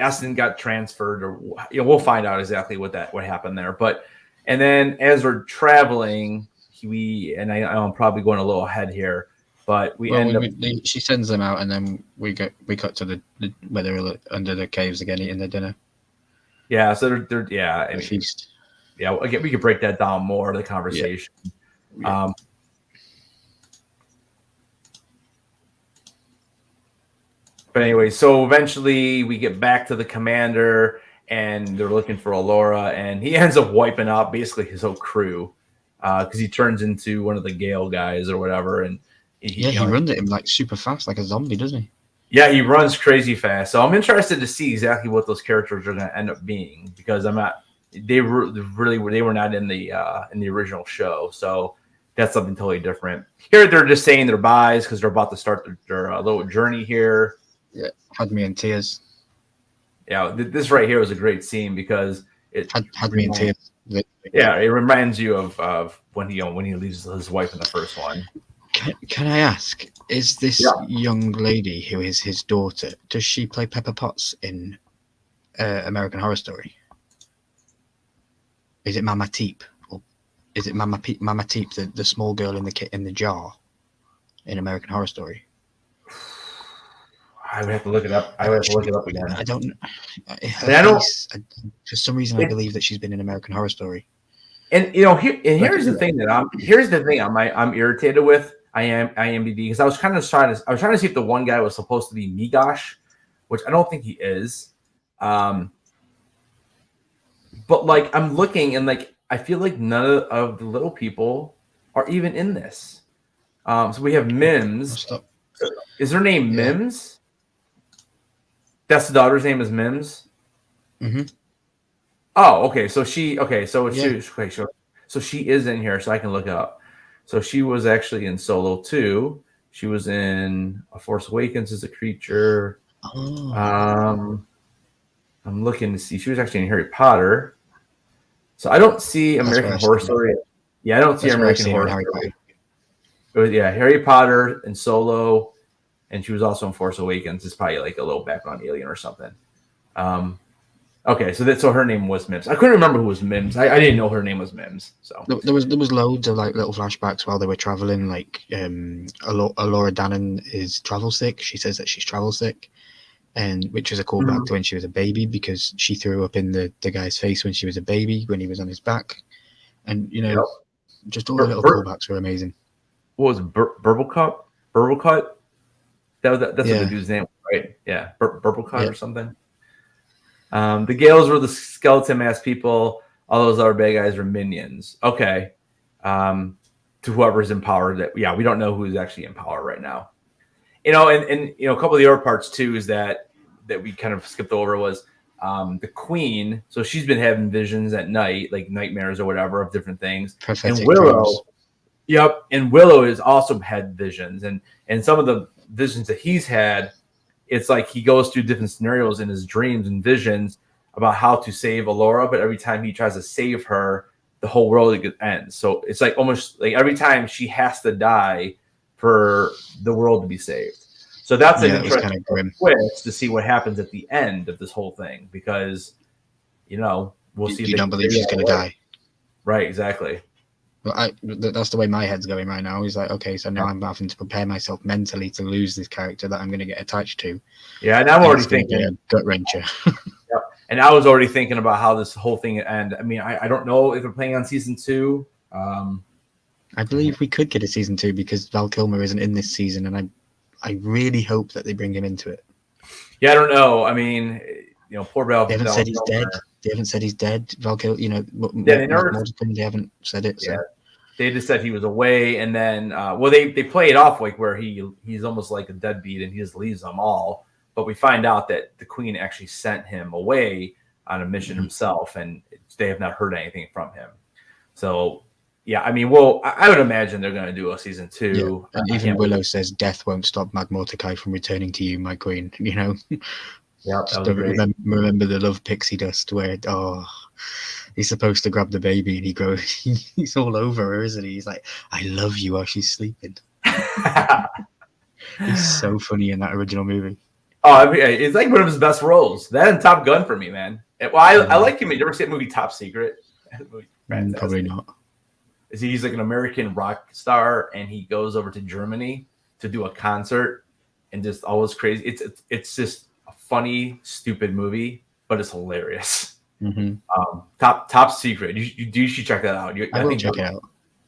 Essence got transferred, or we'll find out exactly what happened there. But and then as we're traveling, I'm probably going a little ahead here. But we end up. She sends them out, and then we cut to the where they're under the caves again eating their dinner. Yeah, so they're yeah, I mean, feast. Yeah, again, we could break that down more. The conversation. Yeah. But anyway, so eventually we get back to the commander, and they're looking for Allura, and he ends up wiping out basically his whole crew because he turns into one of the Gale guys or whatever, and he runs at him like super fast, like a zombie, doesn't he? Yeah, he runs crazy fast. So I'm interested to see exactly what those characters are going to end up being because I'm not. They were not in the original show, so that's something totally different. Here they're just saying their byes because they're about to start their little journey here. Yeah, had me in tears. Yeah, this right here was a great scene because it had me in tears. Yeah, it reminds you of when he leaves his wife in the first one. Can I ask, is this young lady who is his daughter, does she play Pepper Potts in American Horror Story? Is it Mama Teep, or is it Mama Teep, the small girl in the jar in American Horror Story? I would have to look it up. I would have to look it up again. I don't. For some reason, I believe that she's been in American Horror Story. And here's the thing I'm irritated with IMDb because I was trying to see if the one guy was supposed to be Migosh, which I don't think he is. But like I'm looking and like I feel like none of the little people are even in this. So we have Mims. Is her name Mims? That's the daughter's name is Mims. Mm-hmm. Oh, okay. So she is in here, so I can look it up. So she was actually in Solo 2. She was in A Force Awakens as a creature. Oh. I'm looking to see. She was actually in Harry Potter. So I don't see American Horror Story. Yeah, I don't see American Horror Story. Yeah, Harry Potter and Solo, and she was also in Force Awakens. It's probably like a little background alien or something. Okay, so her name was Mims. I couldn't remember who was Mims. I didn't know her name was Mims. So there was loads of like little flashbacks while they were traveling. Like Allura Dannon is travel sick. She says that she's travel sick, and which was a callback to when she was a baby because she threw up in the guy's face when she was a baby when he was on his back, and just all the little callbacks were amazing. What was it? Burblecut? That's what the dude's name, right? Yeah, Burblecut or something. The Gales were the skeleton mask people. All those other bad guys were minions. Okay. To whoever's in power we don't know who's actually in power right now. And a couple of the other parts too is that we kind of skipped over was the Queen. So she's been having visions at night, like nightmares or whatever of different things. Prophetic and Willow. Dreams. Yep. And Willow has also had visions. And some of the visions that he's had, it's like he goes through different scenarios in his dreams and visions about how to save Allura, but every time he tries to save her, the whole world ends. So it's like almost like every time she has to die for the world to be saved. So that's an interesting twist to see what happens at the end of this whole thing because, we'll see. You don't believe she's going to die. Right, exactly. Well, that's the way my head's going right now. He's like, okay, so now I'm having to prepare myself mentally to lose this character that I'm going to get attached to. Yeah, and I'm already thinking a gut wrencher. Yeah, and I was already thinking about how this whole thing end. I mean, I don't know if we're playing on season 2. I believe we could get a season 2 because Val Kilmer isn't in this season, and I really hope that they bring him into it. Yeah, I don't know. I mean, poor Val. They haven't said he's dead. They haven't said he's dead. Val Kilmer, they haven't said it. So. Yeah. They just said he was away, and then they play it off like where he's almost like a deadbeat and he just leaves them all. But we find out that the Queen actually sent him away on a mission himself, and they have not heard anything from him. So yeah, I mean, I would imagine they're going to do a season 2. Yeah. And even Willow says death won't stop Mag Mordecai from returning to you, my queen. Yeah, remember the love pixie dust where he's supposed to grab the baby and he's all over her, isn't he? He's like, I love you while she's sleeping. He's so funny in that original movie. Oh, I mean, it's like one of his best roles. That and Top Gun for me, man. Well, I like him. You ever see that movie Top Secret? Probably not. He's like an American rock star and he goes over to Germany to do a concert and just all this crazy. It's just a funny, stupid movie, but it's hilarious. Mm-hmm. Top Secret. You should check that out. I will check it out.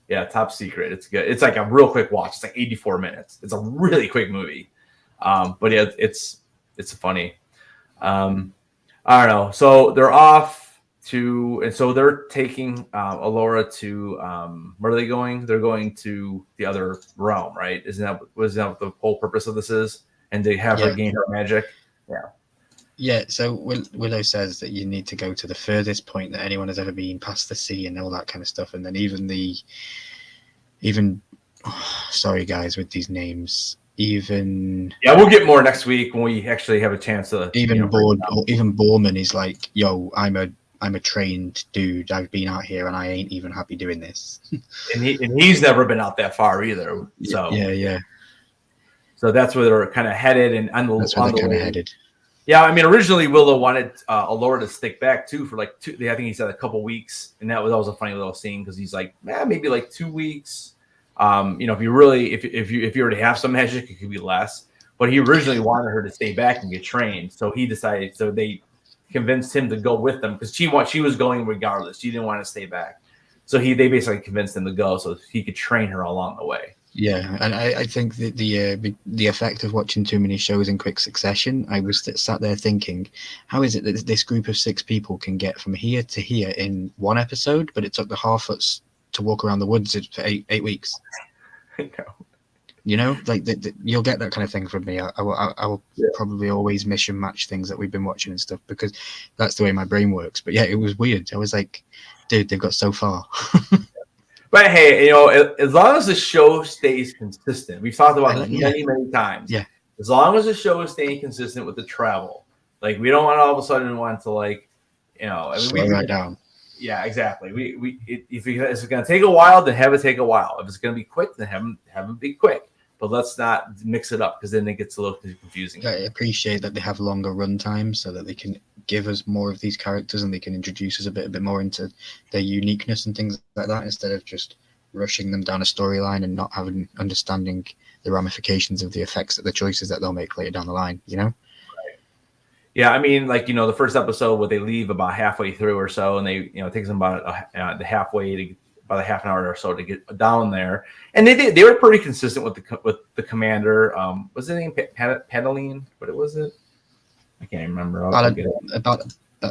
Yeah, Top Secret. It's good. It's like a real quick watch. It's like 84 minutes. It's a really quick movie. But yeah, it's funny. I don't know. So they're off and so they're taking Alora to where are they going? They're going to the other realm, right? Isn't that what the whole purpose of this is? And they have her gain her magic. Yeah. Yeah, so Willow says that you need to go to the furthest point that anyone has ever been, past the sea and all that kind of stuff. And then sorry guys with these names, we'll get more next week when we actually have a chance to even Borman is like, yo, I'm a trained dude. I've been out here and I ain't even happy doing this. and he's never been out that far either. So yeah. So that's where they're kind of headed, and that's where they're kind of headed. Yeah, I mean, originally Willow wanted Alora to stick back too for like I think he said a couple weeks, and that was a funny little scene because he's like, maybe like 2 weeks. If you really, if you already have some magic, it could be less. But he originally wanted her to stay back and get trained, so he decided. So they convinced him to go with them because she was going regardless. She didn't want to stay back, so they basically convinced him to go so he could train her along the way. Yeah, and I think that the effect of watching too many shows in quick succession, I was sat there thinking, how is it that this group of 6 people can get from here to here in one episode, but it took the Harfoots to walk around the woods for 8 weeks? I know. You know, like you'll get that kind of thing from me. I will probably always mission match things that we've been watching and stuff because that's the way my brain works. But yeah, it was weird. I was like, dude, they've got so far. But hey, as long as the show stays consistent, we've talked about this many times. Yeah. As long as the show is staying consistent with the travel, like we don't want to all of a sudden want to slow right down. Yeah, exactly. If it's going to take a while, then have it take a while. If it's going to be quick, then have it be quick. But let's not mix it up because then it gets a little confusing. I appreciate that they have longer run times so that they can give us more of these characters and they can introduce us a bit more into their uniqueness and things like that instead of just rushing them down a storyline and not understanding the ramifications of the effects of the choices that they'll make later down the line, you know? Right. Yeah, I mean, the first episode where they leave about halfway through or so, and they, it takes them about the halfway to about a half an hour or so to get down there, and they were pretty consistent with the commander. Was his name Padaline? What was it? I can't remember.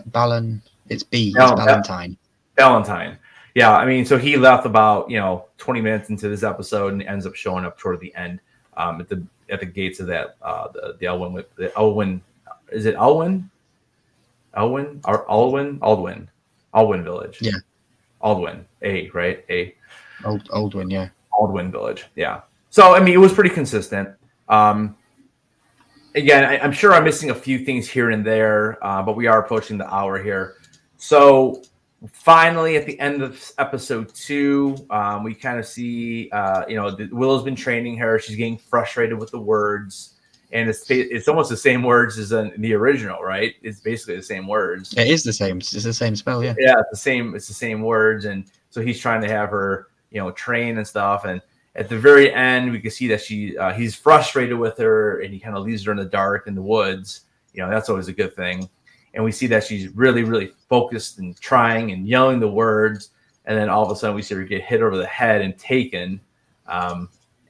Balin. It's B. It's Valentine. Valentine. Yeah, I mean, so he left about 20 minutes into this episode and ends up showing up toward the end at the gates of that the Elwyn. Is it Elwyn? Aldwyn Village. Yeah. Aldwyn, right? Aldwyn, yeah. Aldwyn Village, yeah. So, I mean, it was pretty consistent. Again, I'm sure I'm missing a few things here and there, but we are approaching the hour here. So, finally, at the end of episode 2, we kind of see, Willow's been training her. She's getting frustrated with the words. And it's almost the same words as in the original, right? It's basically the same words. It is the same. It's the same spell, yeah. Yeah, it's the same words, and so he's trying to have her, train and stuff. And at the very end, we can see that he's frustrated with her, and he kind of leaves her in the dark in the woods. That's always a good thing. And we see that she's really, really focused and trying and yelling the words, and then all of a sudden we see her get hit over the head and taken.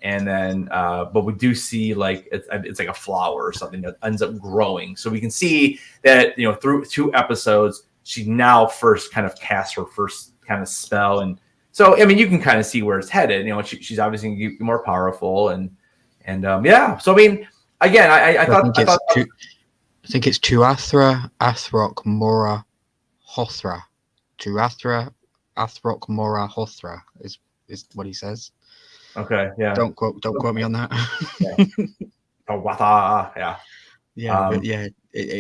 And then, but we do see it's like a flower or something that ends up growing. So we can see that, through 2 episodes, she now first kind of casts her first kind of spell. And so, I mean, you can kind of see where it's headed. She's obviously going to be more powerful. And yeah. So, I mean, again, I think it's Tuathra, Athrok, Mora, Hothra. Tuathra, Athrok, Mora, Hothra is what he says. Okay. Yeah. Don't quote me on that. Yeah. But yeah.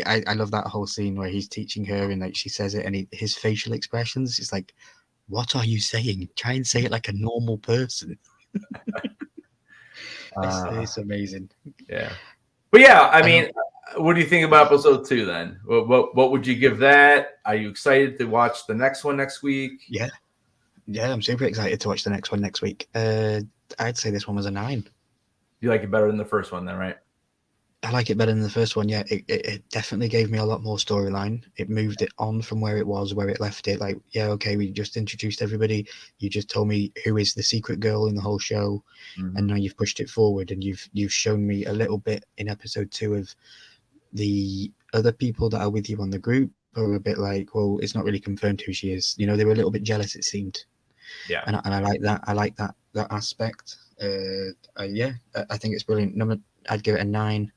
I love that whole scene where he's teaching her and she says it and his facial expressions. It's like, what are you saying? Try and say it like a normal person. It's amazing. Yeah. But yeah, I mean, what do you think about episode 2 then? What would you give that? Are you excited to watch the next one next week? Yeah, I'm super excited to watch the next one next week. I'd say this one was a 9. You like it better than the first one, then, right? I like it better than the first one. Yeah, it definitely gave me a lot more storyline. It moved it on from where it was, where it left it. Like, yeah, okay, we just introduced everybody. You just told me who is the secret girl in the whole show, and now you've pushed it forward, and you've shown me a little bit in episode 2 of the other people that are with you on the group are a bit like, well, it's not really confirmed who she is. You know, they were a little bit jealous, it seemed. Yeah. And I like that. I like that aspect. Yeah, I think it's brilliant. I'd give it a 9.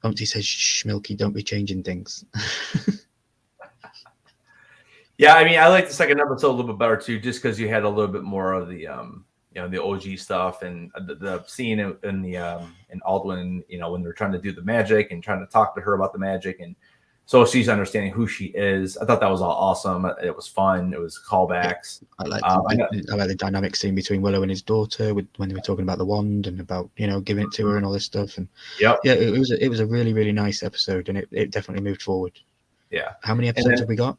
Umpty says, "Shh, Milky, don't be changing things." Yeah, I mean, I like the second episode a little bit better too, just because you had a little bit more of the the OG stuff and the scene in the in Aldwin, when they're trying to do the magic and trying to talk to her about the magic, and so she's understanding who she is. I thought that was all awesome. It was fun. It was callbacks. I like the dynamic scene between Willow and his daughter when they were talking about the wand and about giving it to her and all this stuff. And yeah, it was a really, really nice episode, and it definitely moved forward. Yeah. How many episodes have we got?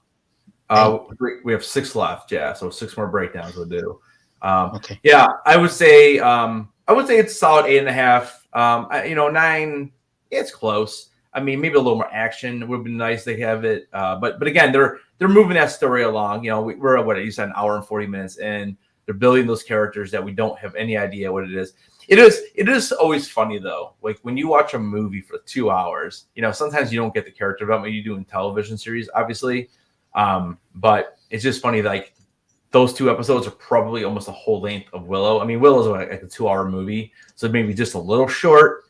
We have 6 left. Yeah, so 6 more breakdowns we'll do. Okay. Yeah, I would say it's a solid 8.5. 9. It's close. I mean, maybe a little more action would be nice. They have it, but again, they're moving that story along. We're at you said an hour and 40 minutes, and they're building those characters that we don't have any idea what it is. It is always funny though. Like when you watch a movie for 2 hours, sometimes you don't get the character development you do in television series, obviously. But it's just funny. Like those 2 episodes are probably almost the whole length of Willow. I mean, Willow's like a 2-hour movie, so maybe just a little short.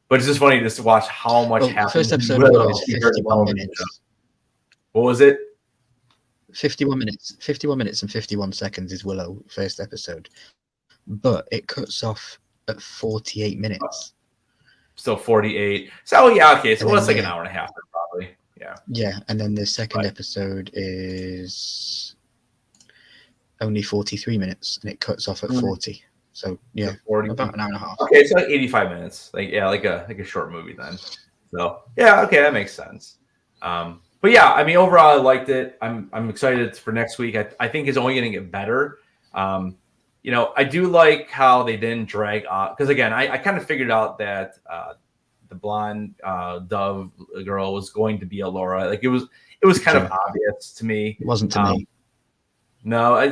But it's just funny just to watch how much happens. First episode of Willow is 51 minutes. What was it? 51 minutes. 51 minutes and 51 seconds is Willow first episode, but it cuts off at 48 minutes. Still 48. So yeah, okay. So it's like an hour and a half, probably. Yeah. Yeah, and then the second episode is only 43 minutes, and it cuts off at 40. So yeah, 40, about an hour and a half. Okay, so like 85 minutes. Like a short movie then. So yeah, okay, that makes sense. But yeah, I mean, overall, I liked it. I'm excited for next week. I think it's only going to get better. I do like how they didn't drag off, because again, I kind of figured out that the blonde dove girl was going to be Alora. Like it was kind of obvious to me. It wasn't to me. No, I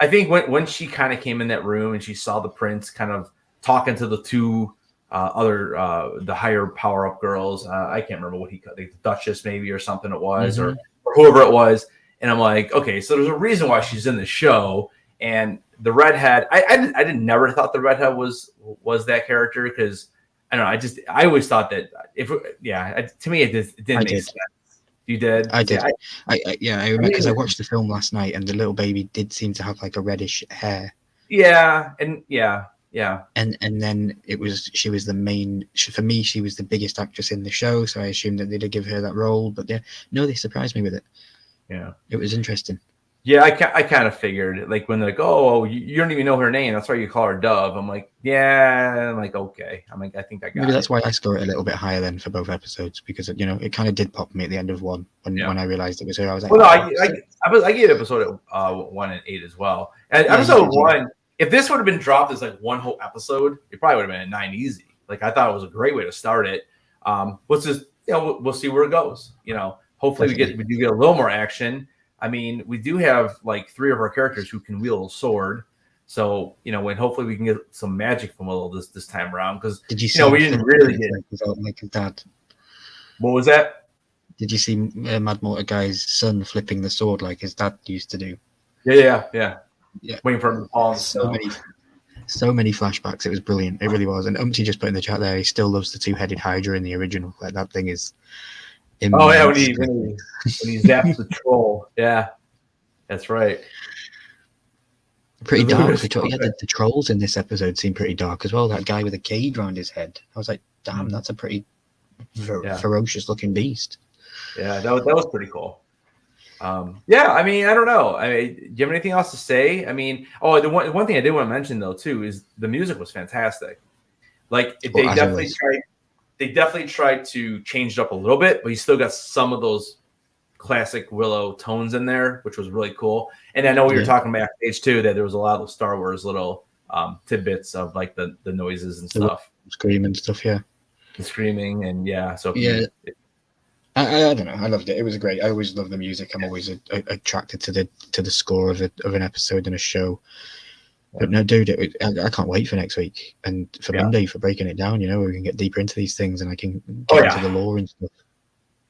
think when she kind of came in that room and she saw the prince kind of talking to the 2 the higher power up girls, I can't remember what he called, the Duchess maybe or something it was, or whoever it was, and I'm like, okay, so there's a reason why she's in the show. And the redhead, I never thought the redhead was that character, because I don't know, I always thought that to me it didn't make sense. You did? I did. I remember, because I watched the film last night, and the little baby did seem to have like a reddish hair. Yeah, and yeah. And then she was the main. For me, she was the biggest actress in the show, so I assumed that they'd give her that role. But yeah, no, they surprised me with it. Yeah, it was interesting. Yeah, I kind of figured, like when they're like, oh, you don't even know her name, that's why you call her Dove. I'm like, yeah. I'm like, okay. I'm like, I think I got it. Maybe that's why I score it a little bit higher then for both episodes, because it kind of did pop me at the end of one when I realized it was her. I was like, I gave episode 1 and 8 as well. And episode 1, if this would have been dropped as like one whole episode, it probably would have been a 9 easy. Like I thought it was a great way to start it. Let's just we'll see where it goes. Hopefully we do get a little more action. I mean, we do have like 3 of our characters who can wield a sword, so when hopefully we can get some magic from Willow this time around, because we didn't really get like his dad. What was that? Did you see Mad Mortar Guy's son flipping the sword like his dad used to do? Yeah. Waiting for him to fall. So many flashbacks. It was brilliant. It really was. And Umpty just put in the chat there, he still loves the 2-headed Hydra in the original. Like that thing is. Oh yeah, when he zaps the troll. Yeah, that's right. Pretty dark. The trolls in this episode seem pretty dark as well. That guy with a cage around his head. I was like, damn, that's a pretty ferocious looking beast. Yeah, that was pretty cool. Yeah, I mean, I don't know. Do you have anything else to say? I mean, the one thing I did want to mention though too is the music was fantastic. Like they definitely tried to change it up a little bit, but you still got some of those classic Willow tones in there, which was really cool. And I know we were talking backstage too that there was a lot of Star Wars little tidbits of like the noises and The stuff, scream and stuff. Yeah. the screaming, and yeah. So Yeah. I don't know. I loved it. It was great. I always love the music. I'm always attracted to the score of an episode and a show. But no, dude, I can't wait for next week and for Monday for breaking it down. You know, we can get deeper into these things and I can get into the lore and stuff.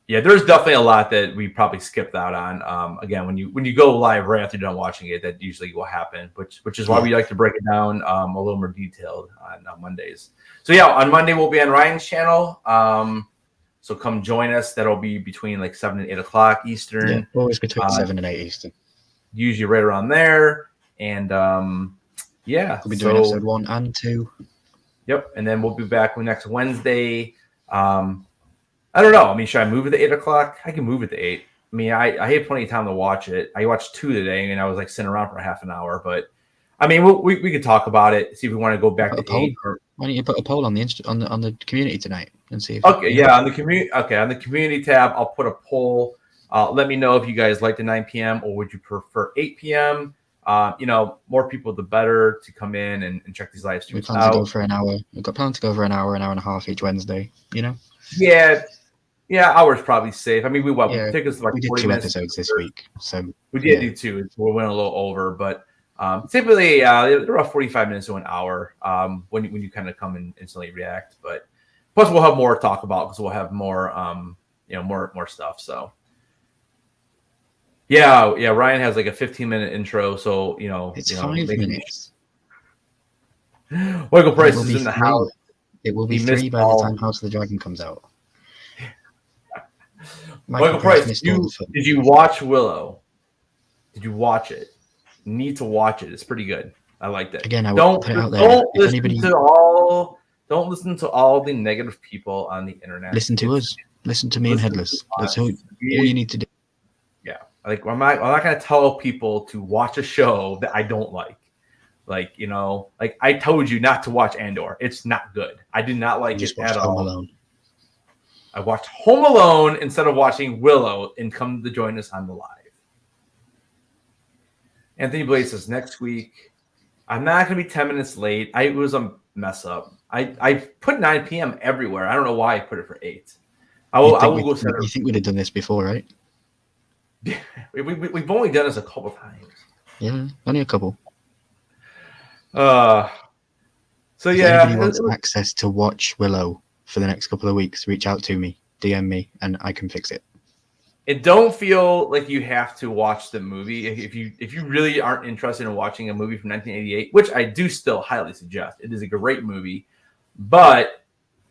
Yeah, there's definitely a lot that we probably skipped out on. Again, when you go live right after you're done watching it, that usually will happen, which is why we like to break it down a little more detailed on Mondays. So yeah, on Monday we'll be on Ryan's channel. So come join us. That'll be between like 7 and 8 o'clock Eastern. Yeah, always between 7 and 8 Eastern. Usually right around there. And yeah, we'll be doing episode 1 and 2. Yep, and then we'll be back next Wednesday. I don't know. I mean, should I move it to 8 o'clock? I can move it to 8. I mean, I had plenty of time to watch it. I watched 2 today, and I was like sitting around for half an hour. But I mean, we could talk about it. See if we want to go back to 8. Why don't you put a poll on the community tonight and see? If on the community. Okay, on the community tab, I'll put a poll. Let me know if you guys like the 9 p.m. or would you prefer 8 p.m. More people the better to come in and check these live streams out. We plan to go for an hour. We've got plans to go for an hour and a half each Wednesday. You know. Yeah, hour's probably safe. I mean, we take us like we did 40 2 minutes episodes this week, so we did do 2. So we went a little over, but typically they're about 45 minutes to an hour when you kind of come and instantly react. But plus we'll have more to talk about because we'll have more more stuff. So yeah. Ryan has like a 15-minute intro, so it's 5 minutes. Michael Price is in the house. It will be 3 by the time House of the Dragon comes out. Michael Price, did you watch Willow? Did you watch it? You need to watch it. It's pretty good. I liked it. Again, I will put it out there. Don't listen to all the negative people on the internet. Listen to us. Listen to me and Headless. That's all you need to do. Yeah, like I'm not gonna tell people to watch a show that I don't like. Like like I told you not to watch Andor. It's not good. I did not like it at all. Alone. I watched Home Alone instead of watching Willow, and come to join us on the live. Anthony Blaze says next week. I'm not going to be 10 minutes late. It was a mess up. I put 9 p.m. everywhere. I don't know why I put it for 8. I will go set it. You think we'd have done this before, right? We've only done this a couple times. Yeah, only a couple. So if yeah. anybody wants access to watch Willow for the next couple of weeks, reach out to me, DM me, and I can fix it. And don't feel like you have to watch the movie if you really aren't interested in watching a movie from 1988, which I do still highly suggest. It is a great movie, but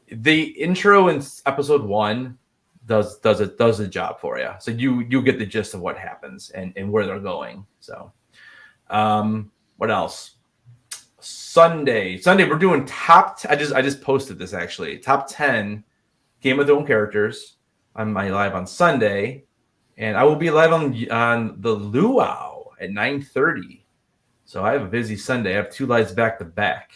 the intro in episode 1 does the job for you. So you get the gist of what happens and where they're going. So, what else? Sunday we're doing I just posted this actually. Top 10 Game of Thrones characters on my live on Sunday, and I will be live on the Luau at 9:30. So I have a busy Sunday. I have 2 lives back to back,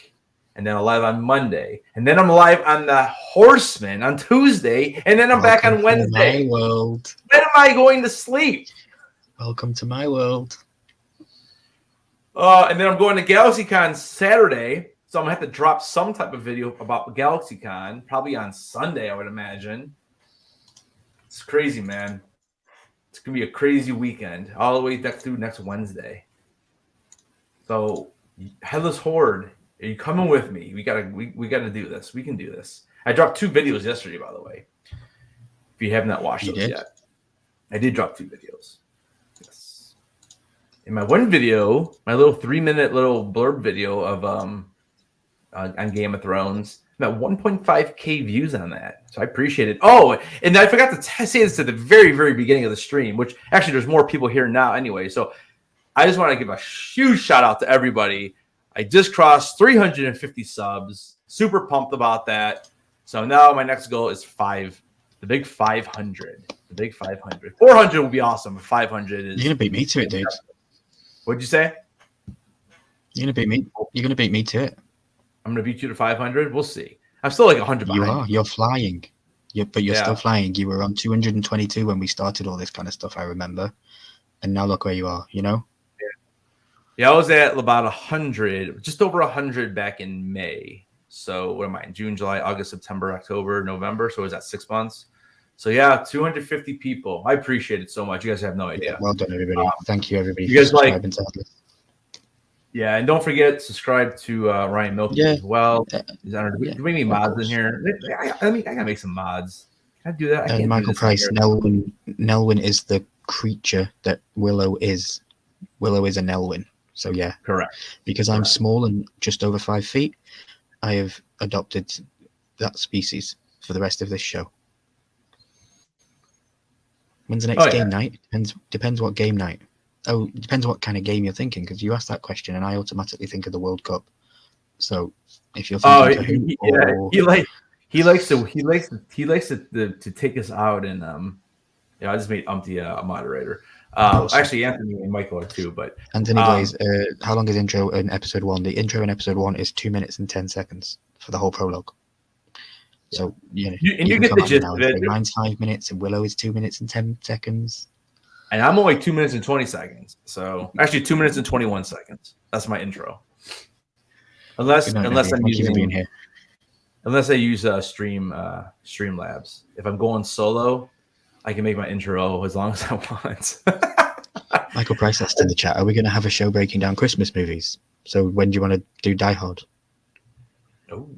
and then I'm live on Monday, and then I'm live on the Horseman on Tuesday, and then I'm back on Wednesday. My world. When am I going to sleep? Welcome to my world. And then I'm going to GalaxyCon Saturday, so I'm gonna have to drop some type of video about GalaxyCon probably on Sunday, I would imagine. It's crazy, man. It's gonna be a crazy weekend all the way through next Wednesday. So, Headless Horde, are you coming with me? We gotta do this. We can do this. I dropped 2 videos yesterday, by the way. If you have not watched those yet, I did drop 2 videos. Yes. In my one video, my little 3-minute little blurb video of on Game of Thrones, I'm at 1.5K views on that. So I appreciate it. Oh, and I forgot to say this at the very, very beginning of the stream, which actually there's more people here now anyway. So I just want to give a huge shout out to everybody. I just crossed 350 subs. Super pumped about that. So now my next goal is the big 500. The big 500. 400 would be awesome. 500 is. You're gonna beat me to it, dude. What'd you say? You're gonna beat me. You're gonna beat me to it. I'm gonna beat you to 500. We'll see. I'm still like 100 behind. You are. You're flying. But you're still flying. You were on 222 when we started all this kind of stuff. I remember, and now look where you are. You know. Yeah, I was at about 100, just over 100 back in May. So what am I in June, July, August, September, October, November? So was that 6 months? So yeah, 250 people. I appreciate it so much. You guys have no Yeah, idea. well done, everybody. Thank you, everybody, You for guys like, subscribing to Headless. yeah, and don't forget subscribe to Ryan Milky Yeah. as well. Uh, Do we need of mods in course. here? I mean, I gotta make some mods. Can I do that? I can't Michael do this Price, here. Nelwyn is the creature that Willow is. Willow is a Nelwyn. So yeah, Correct. because I'm small and just over 5 feet, I have adopted that species for the rest of this show. When's the next game night? Depends what game night. Oh, depends what kind of game you're thinking, because you asked that question and I automatically think of the World Cup. So if you're thinking he likes to take us out and I just made Umpty a moderator. Actually, Anthony and Michael are too, but Anthony Blaze, how long is intro in episode 1? The intro in episode 1 is 2 minutes and 10 seconds for the whole prologue. So you get the gist of it. Mine's 5 minutes and Willow is 2 minutes and 10 seconds. And I'm only 2 minutes and 20 seconds. So actually 2 minutes and 21 seconds. That's my intro. Unless I use Streamlabs. If I'm going solo, I can make my intro as long as I want. Michael Price asked in the chat, are we going to have a show breaking down Christmas movies? So when do you want to do Die Hard? Oh,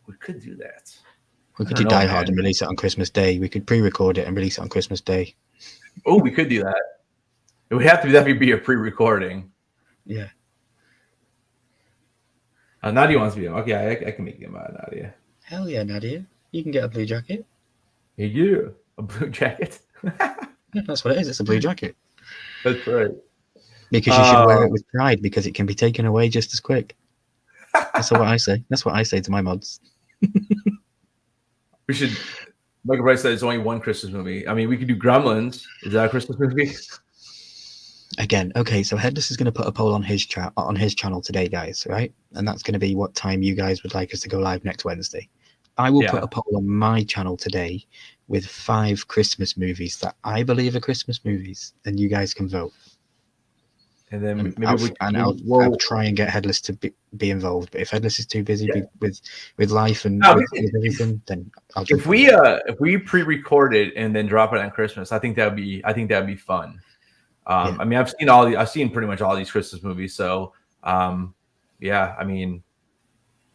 we could do that. We could do Die Hard and release it on Christmas Day. We could pre-record it and release it on Christmas Day. Oh, we could do that. It would have to definitely be a pre-recording. Yeah. Nadia wants to be okay. I can make him Nadia. Hell yeah, Nadia! You can get a blue jacket. Yeah, a blue jacket. Yeah, that's what it is. It's a blue jacket. That's right. Because you should wear it with pride, because it can be taken away just as quick. That's what I say. That's what I say to my mods. We should. Michael Price said it's only one Christmas movie. I mean, we could do Gremlins. Is that a Christmas movie? Again, okay. So Headless is going to put a poll on his channel today, guys. Right, and that's going to be what time you guys would like us to go live next Wednesday. I will put a poll on my channel today with 5 Christmas movies that I believe are Christmas movies, and you guys can vote. And then I'll try and get Headless to be involved. But if Headless is too busy with life and with everything, then I'll. If we pre-record it and then drop it on Christmas, I think that'd be fun. I mean, I've seen pretty much all these Christmas movies, so yeah. I mean,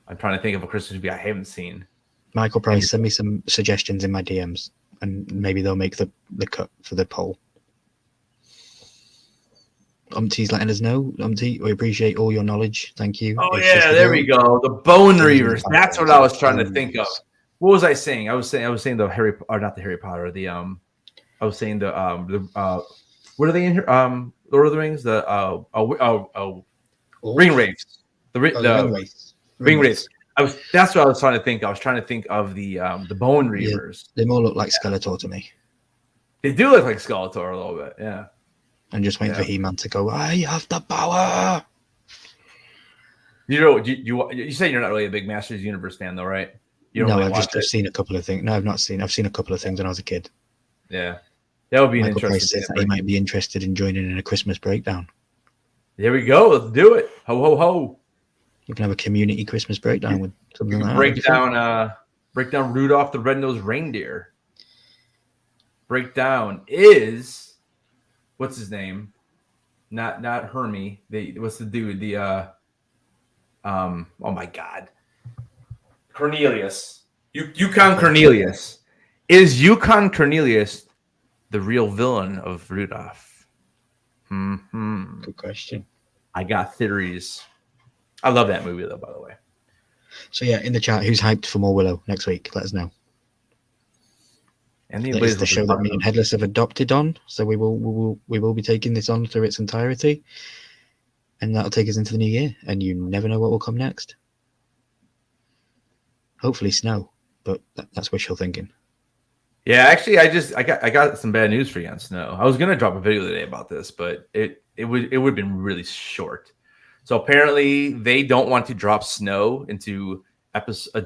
I'm trying to think of a Christmas movie I haven't seen. Michael Price, send me some suggestions in my DMs, and maybe they'll make the cut for the poll. Umpty's letting us know. Umpty, we appreciate all your knowledge. Thank you. Oh yeah, there we go. The Bone Reavers. That's what I was trying to think of. What was I saying? I was saying the Harry, or not the Harry Potter. I was saying the what are they in here? Lord of the Rings. The Ring Wraiths. The Ring Wraiths. That's what I was trying to think. I was trying to think of the Bone Reavers. Yeah, they more look like Skeletor to me. They do look like Skeletor a little bit. Yeah. And just waiting for He-Man to go, I have the power. You say you're not really a big Masters Universe fan, though, right? I've seen a couple of things. No, I've not seen. I've seen a couple of things when I was a kid. Yeah, that would be Michael an interesting. Price says that he might be interested in joining in a Christmas breakdown. There we go. Let's do it. Ho ho ho. You can have a community Christmas breakdown with something like that. Break down Rudolph the Red-Nosed Reindeer. Breakdown is. What's his name? Not Hermie. What's the dude? Oh my God. Cornelius. Yukon Cornelius. Is Yukon Cornelius the real villain of Rudolph? Good question. I got theories. I love that movie though, by the way. So yeah, in the chat, who's hyped for more Willow next week? Let us know. And that is the show that me and Headless have adopted on, so we will be taking this on through its entirety, and that'll take us into the new year. And you never know what will come next. Hopefully snow, but that's wishful thinking. Yeah, actually, I got some bad news for you on snow. I was gonna drop a video today about this, but it would have been really short. So apparently, they don't want to drop snow into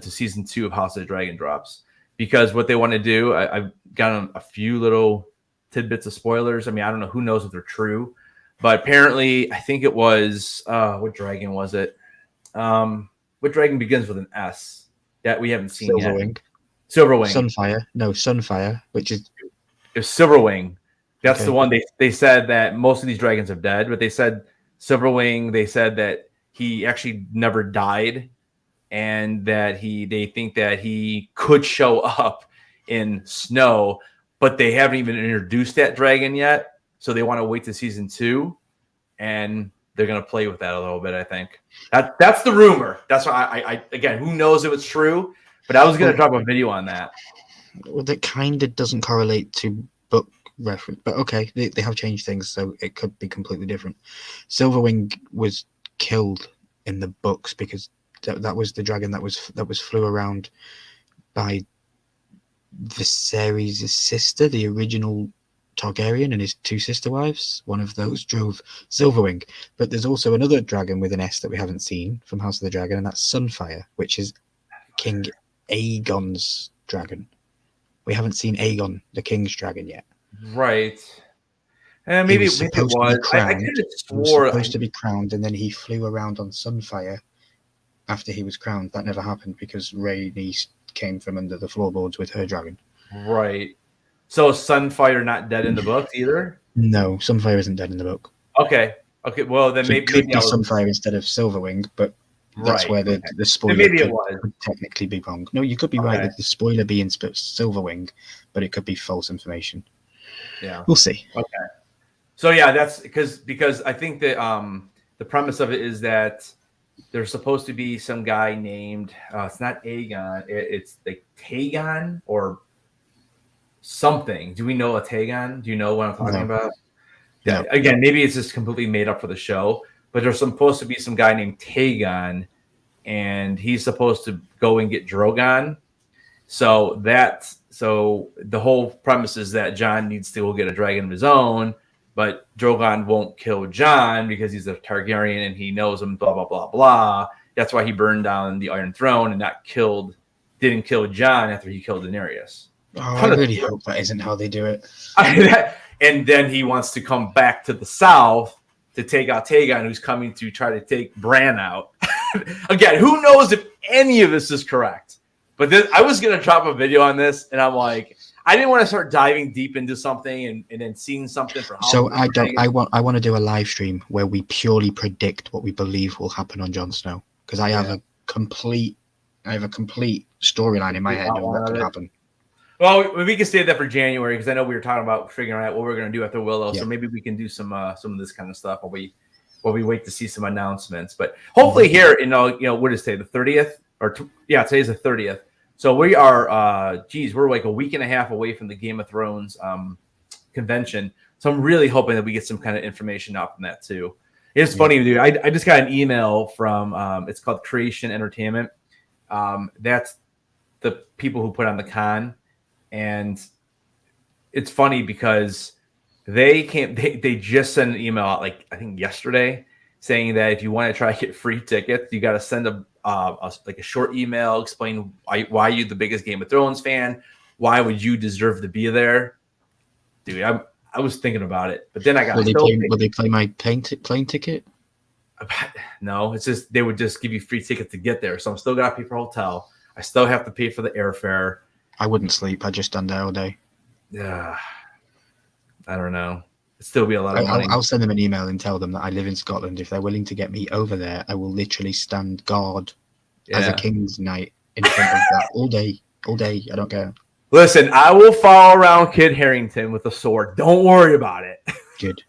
season 2 of House of the Dragon drops. Because what they want to do, I've gotten a few little tidbits of spoilers. I mean, I don't know, who knows if they're true, But apparently, I think it was what dragon was it? What dragon begins with an S that we haven't seen yet? Silverwing. Silverwing. Sunfire. No, Sunfire, which is It's Silverwing. That's okay. the one. They said that most of these dragons are dead, but they said Silverwing. They said that he actually never died, and that they think that he could show up in snow, but they haven't even introduced that dragon yet. So they want to wait to season 2, and they're going to play with that a little bit. I think that's the rumor. That's why I again, who knows if it's true, but I was going to drop a video on that. Well, that kind of doesn't correlate to book reference, but okay, they have changed things, so it could be completely different. Silverwing was killed in the books because that was the dragon that was flew around by Viserys' sister, the original Targaryen, and his 2 sister wives. One of those drove Silverwing, but there's also another dragon with an S that we haven't seen from House of the Dragon, and that's Sunfire, which is King Aegon's dragon. We haven't seen Aegon, the king's dragon, yet. Right. And maybe it was. I could have swore. He was supposed to be crowned, and then he flew around on Sunfire after he was crowned. That never happened because Rhaenys came from under the floorboards with her dragon. Right. So Sunfire not dead in the book either? No, Sunfire isn't dead in the book. Okay. Well, then So maybe it could be Sunfire instead of Silverwing, but that's where the spoiler could technically be wrong. No, you could be right with the spoiler being Silverwing, but it could be false information. Yeah, we'll see. Okay, so yeah, that's because I think that the premise of it is that there's supposed to be some guy named it's not Aegon, it's like Taegon or something. Do we know a Taegon? Do you know what I'm talking about? Yeah. No. Again, maybe it's just completely made up for the show, but there's supposed to be some guy named Taegon, and he's supposed to go and get Drogon. So the whole premise is that Jon needs to go get a dragon of his own, but Drogon won't kill Jon because he's a Targaryen and he knows him, blah, blah, blah, blah. That's why he burned down the Iron Throne and didn't kill Jon after he killed Daenerys. Oh, I really hope that isn't how they do it. And then he wants to come back to the south to take out Taegon, who's coming to try to take Bran out. Again, who knows if any of this is correct? But I was going to drop a video on this, and I'm like, I didn't want to start diving deep into something and then seeing something for. So I want to do a live stream where we purely predict what we believe will happen on Jon Snow, because I have a complete storyline in my head of what could happen. Well, we can save that for January because I know we were talking about figuring out what we're going to do after Willow. Yeah. So maybe we can do some of this kind of stuff while we wait to see some announcements. But hopefully here, what is today, the 30th? Today's the 30th. So we are, we're like a week and a half away from the Game of Thrones convention. So I'm really hoping that we get some kind of information out from that too. It's funny, dude. I just got an email from, it's called Creation Entertainment. That's the people who put on the con. And it's funny because they just sent an email out, like I think yesterday, saying that if you want to try to get free tickets, you got to send a short email, explain why you're the biggest Game of Thrones fan, why would you deserve to be there, dude. I was thinking about it, but then I got. Will they play my plane ticket? No, it's just they would just give you free tickets to get there. So I'm still got to pay for a hotel. I still have to pay for the airfare. I wouldn't sleep. I'd just stand there all day. Yeah, I don't know. It'd still be a lot of money. I'll send them an email and tell them that I live in Scotland. If they're willing to get me over there, I will literally stand guard as a king's knight in front of that all day. I don't care. Listen, I will follow around Kid Harington with a sword. Don't worry about it. Good.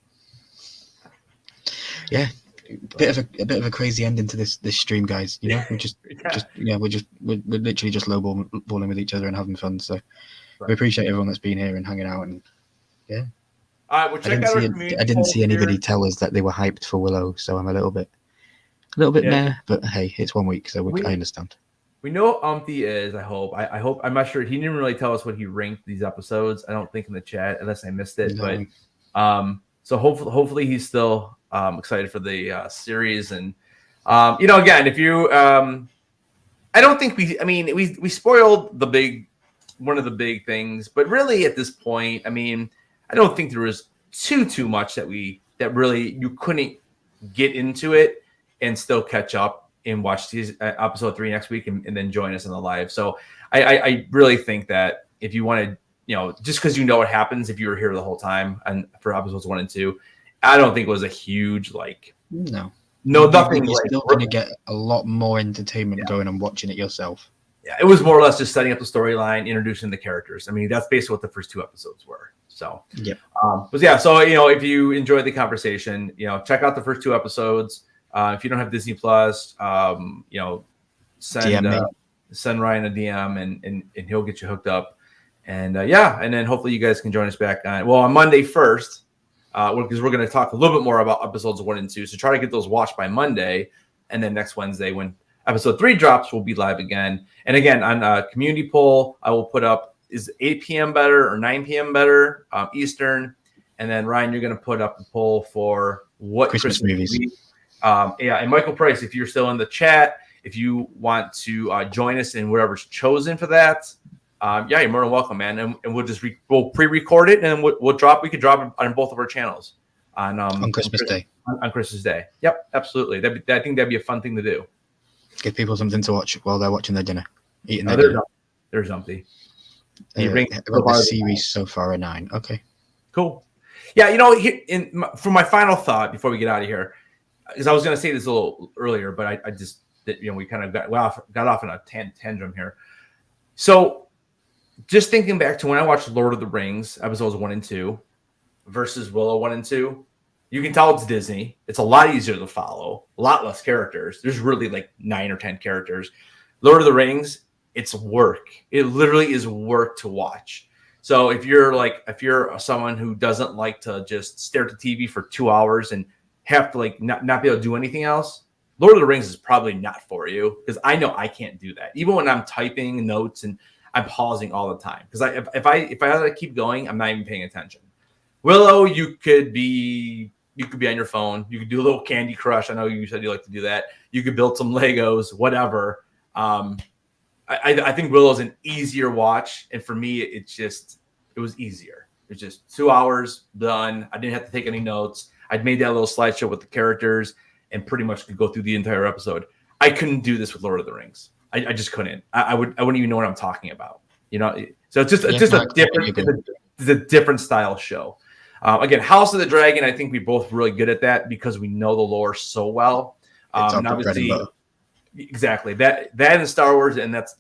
Yeah. A bit of a crazy ending to this stream, guys. We're we're literally just lowballing with each other and having fun. So we appreciate everyone that's been here and hanging out. And all right, I didn't see anybody tell us that they were hyped for Willow, so I'm a little bit meh. But hey, it's 1 week, so I understand. We know what Umpty is. I hope. I'm not sure. He didn't really tell us what he ranked these episodes. I don't think in the chat, unless I missed it. No. But so hopefully he's still excited for the series. And again, if you, I don't think we spoiled one of the big things, but really at this point, I don't think there was too much that we that really you couldn't get into it and still catch up and watch episode 3 next week and then join us in the live. So I really think that if you want to, just because what happens if you were here the whole time and for episodes 1 and 2, I don't think it was a huge no, nothing. You're still going to get a lot more entertainment going and watching it yourself. Yeah, it was more or less just setting up the storyline, introducing the characters. I mean, that's basically what the first 2 episodes were. So, but yeah, so if you enjoyed the conversation, check out the first 2 episodes. If you don't have Disney Plus, send Ryan a DM and he'll get you hooked up. And and then hopefully you guys can join us back on Monday first, because we're going to talk a little bit more about episodes 1 and 2. So try to get those watched by Monday, and then next Wednesday when episode 3 drops, we'll be live again. And again, on a community poll, I will put up, is 8 p.m. better or 9 p.m. better Eastern? And then Ryan, you're going to put up the poll for what Christmas movies. And Michael Price, if you're still in the chat, if you want to join us in whatever's chosen for that, you're more than welcome, man. And we'll just we'll pre-record it and we could drop it on both of our channels on Christmas Day. On Christmas Day. Yep, absolutely. I think that'd be a fun thing to do. Give people something to watch while they're watching their dinner, eating their dinner. There's something. The series so far a 9. Okay, cool. Yeah, for my final thought before we get out of here, because I was going to say this a little earlier, but I just we kind of got off on a tangent here. So, just thinking back to when I watched Lord of the Rings episodes 1 and 2 versus Willow 1 and 2. You can tell it's Disney. It's a lot easier to follow, a lot less characters. There's really 9 or 10 characters. Lord of the Rings, it's work. It literally is work to watch. So if you're someone who doesn't like to just stare at the TV for 2 hours and have to not be able to do anything else, Lord of the Rings is probably not for you, because I know I can't do that. Even when I'm typing notes and I'm pausing all the time, because if I have to keep going, I'm not even paying attention. Willow, you could be on your phone. You could do a little Candy Crush. I know you said you like to do that. You could build some Legos, whatever. I think Willow's an easier watch. And for me, it was easier. It's just 2 hours done. I didn't have to take any notes. I'd made that little slideshow with the characters and pretty much could go through the entire episode. I couldn't do this with Lord of the Rings. I just couldn't. I wouldn't even know what I'm talking about. So it's just a different style show. Again, House of the Dragon, I think we're both really good at that because we know the lore so well. And obviously, exactly that and Star Wars, and that's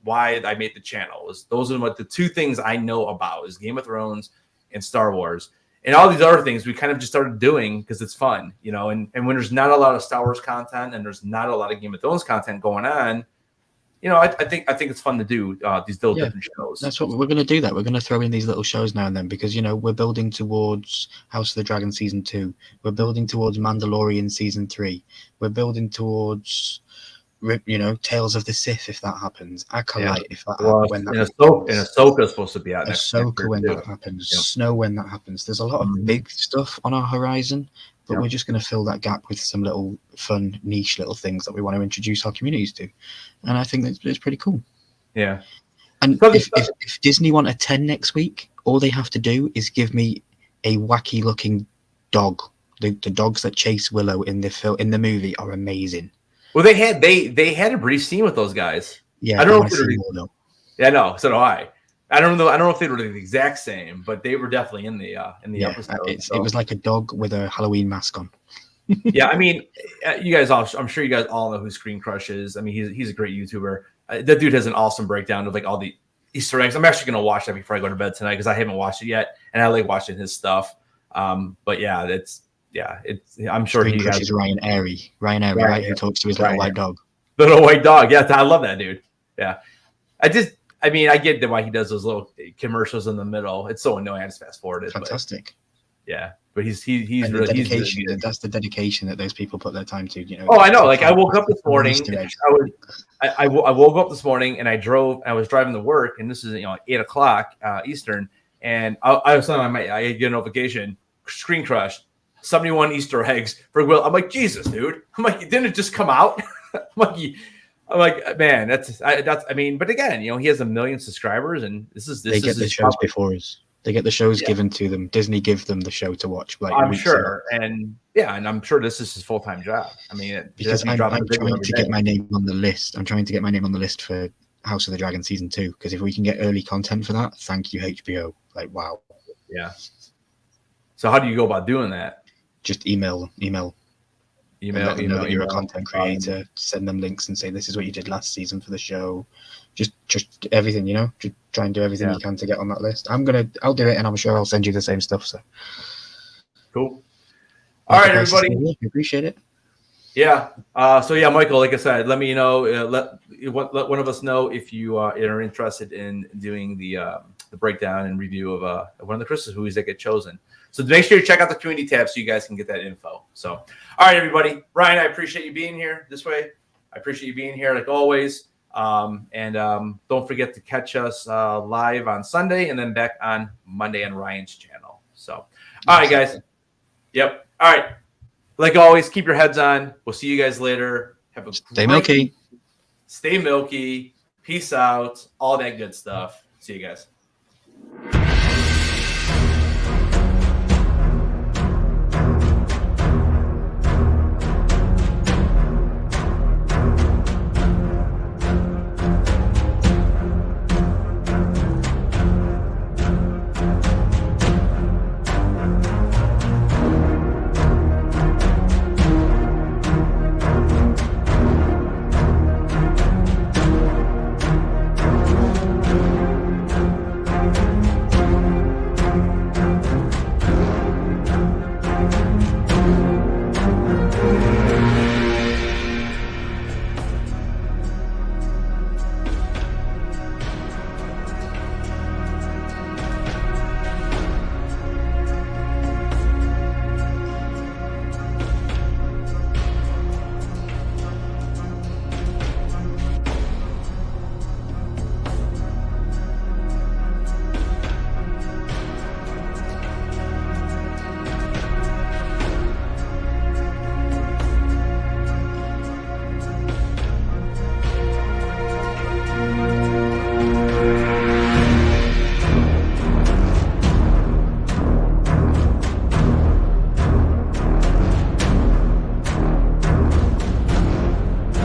why I made the channel. Those are the 2 things I know about is Game of Thrones and Star Wars, and all these other things we kind of just started doing because it's fun, And when there's not a lot of Star Wars content and there's not a lot of Game of Thrones content going on. I think it's fun to do these little different shows. That's what we're going to do. That we're going to throw in these little shows now and then because we're building towards House of the Dragon season 2. We're building towards Mandalorian season 3. We're building towards Tales of the Sith if that happens. Acolyte if that happens. And Ahsoka's supposed to be out next year. Ahsoka when that happens. Yeah. Snow when that happens. There's a lot of big stuff on our horizon. But we're just going to fill that gap with some little fun, niche little things that we want to introduce our communities to. And I think it's pretty cool. Yeah. And if Disney want a 10 next week, all they have to do is give me a wacky-looking dog. The dogs that chase Willow in the movie are amazing. Well, they had a brief scene with those guys. Yeah, I don't know if they're more, yeah, no, so do I. I don't know if they were the exact same, but they were definitely in the episode. It was like a dog with a Halloween mask on. Yeah, I mean, I'm sure you guys all know who Screen Crush is. I mean, he's a great YouTuber. That dude has an awesome breakdown of all the Easter eggs. I'm actually going to watch that before I go to bed tonight because I haven't watched it yet, and I like watching his stuff. But yeah, I'm sure Screen Crush is Ryan Airy, right? Who talks to his little white dog. The little white dog. Yeah, I love that dude. Yeah, I get why he does those little commercials in the middle. It's so annoying. I just fast forward it. Fantastic. But he's really dedication. That's the dedication that those people put their time to. Oh, I know. I woke up this morning. I woke up this morning and I was driving to work, and this is 8:00 Eastern, and I get a notification. Screen Crush, 71 Easter eggs for Will. I'm like, Jesus, dude. I'm like, didn't it just come out? I'm like, man, but again, he has 1 million subscribers, and this is the shows before us. They get the shows given to them. Disney give them the show to watch. Like I'm weeks sure, ago. and I'm sure this is his full-time job. I mean, Because I'm trying to get my name on the list. I'm trying to get my name on the list for House of the Dragon season 2. Because if we can get early content for that, thank you HBO. Like wow. Yeah. So how do you go about doing that? Just email. Let them know that you're a content creator. Send them links and say this is what you did last season for the show. Just everything, you know. Just try and do everything you can to get on that list. I'll do it, and I'm sure I'll send you the same stuff. So cool. All right, everybody. I appreciate it. Yeah. Michael, like I said, let me know. Let one of us know if you are interested in doing the breakdown and review of one of the Christmas movies that get chosen. So make sure you check out the community tab so you guys can get that info. So, all right, everybody. Ryan, I appreciate you being here this way. I appreciate you being here like always. Don't forget to catch us live on Sunday and then back on Monday on Ryan's channel. So, all right, guys. Yep. All right. Like always, keep your heads on. We'll see you guys later. Have a Stay milky. Stay milky. Peace out. All that good stuff. See you guys.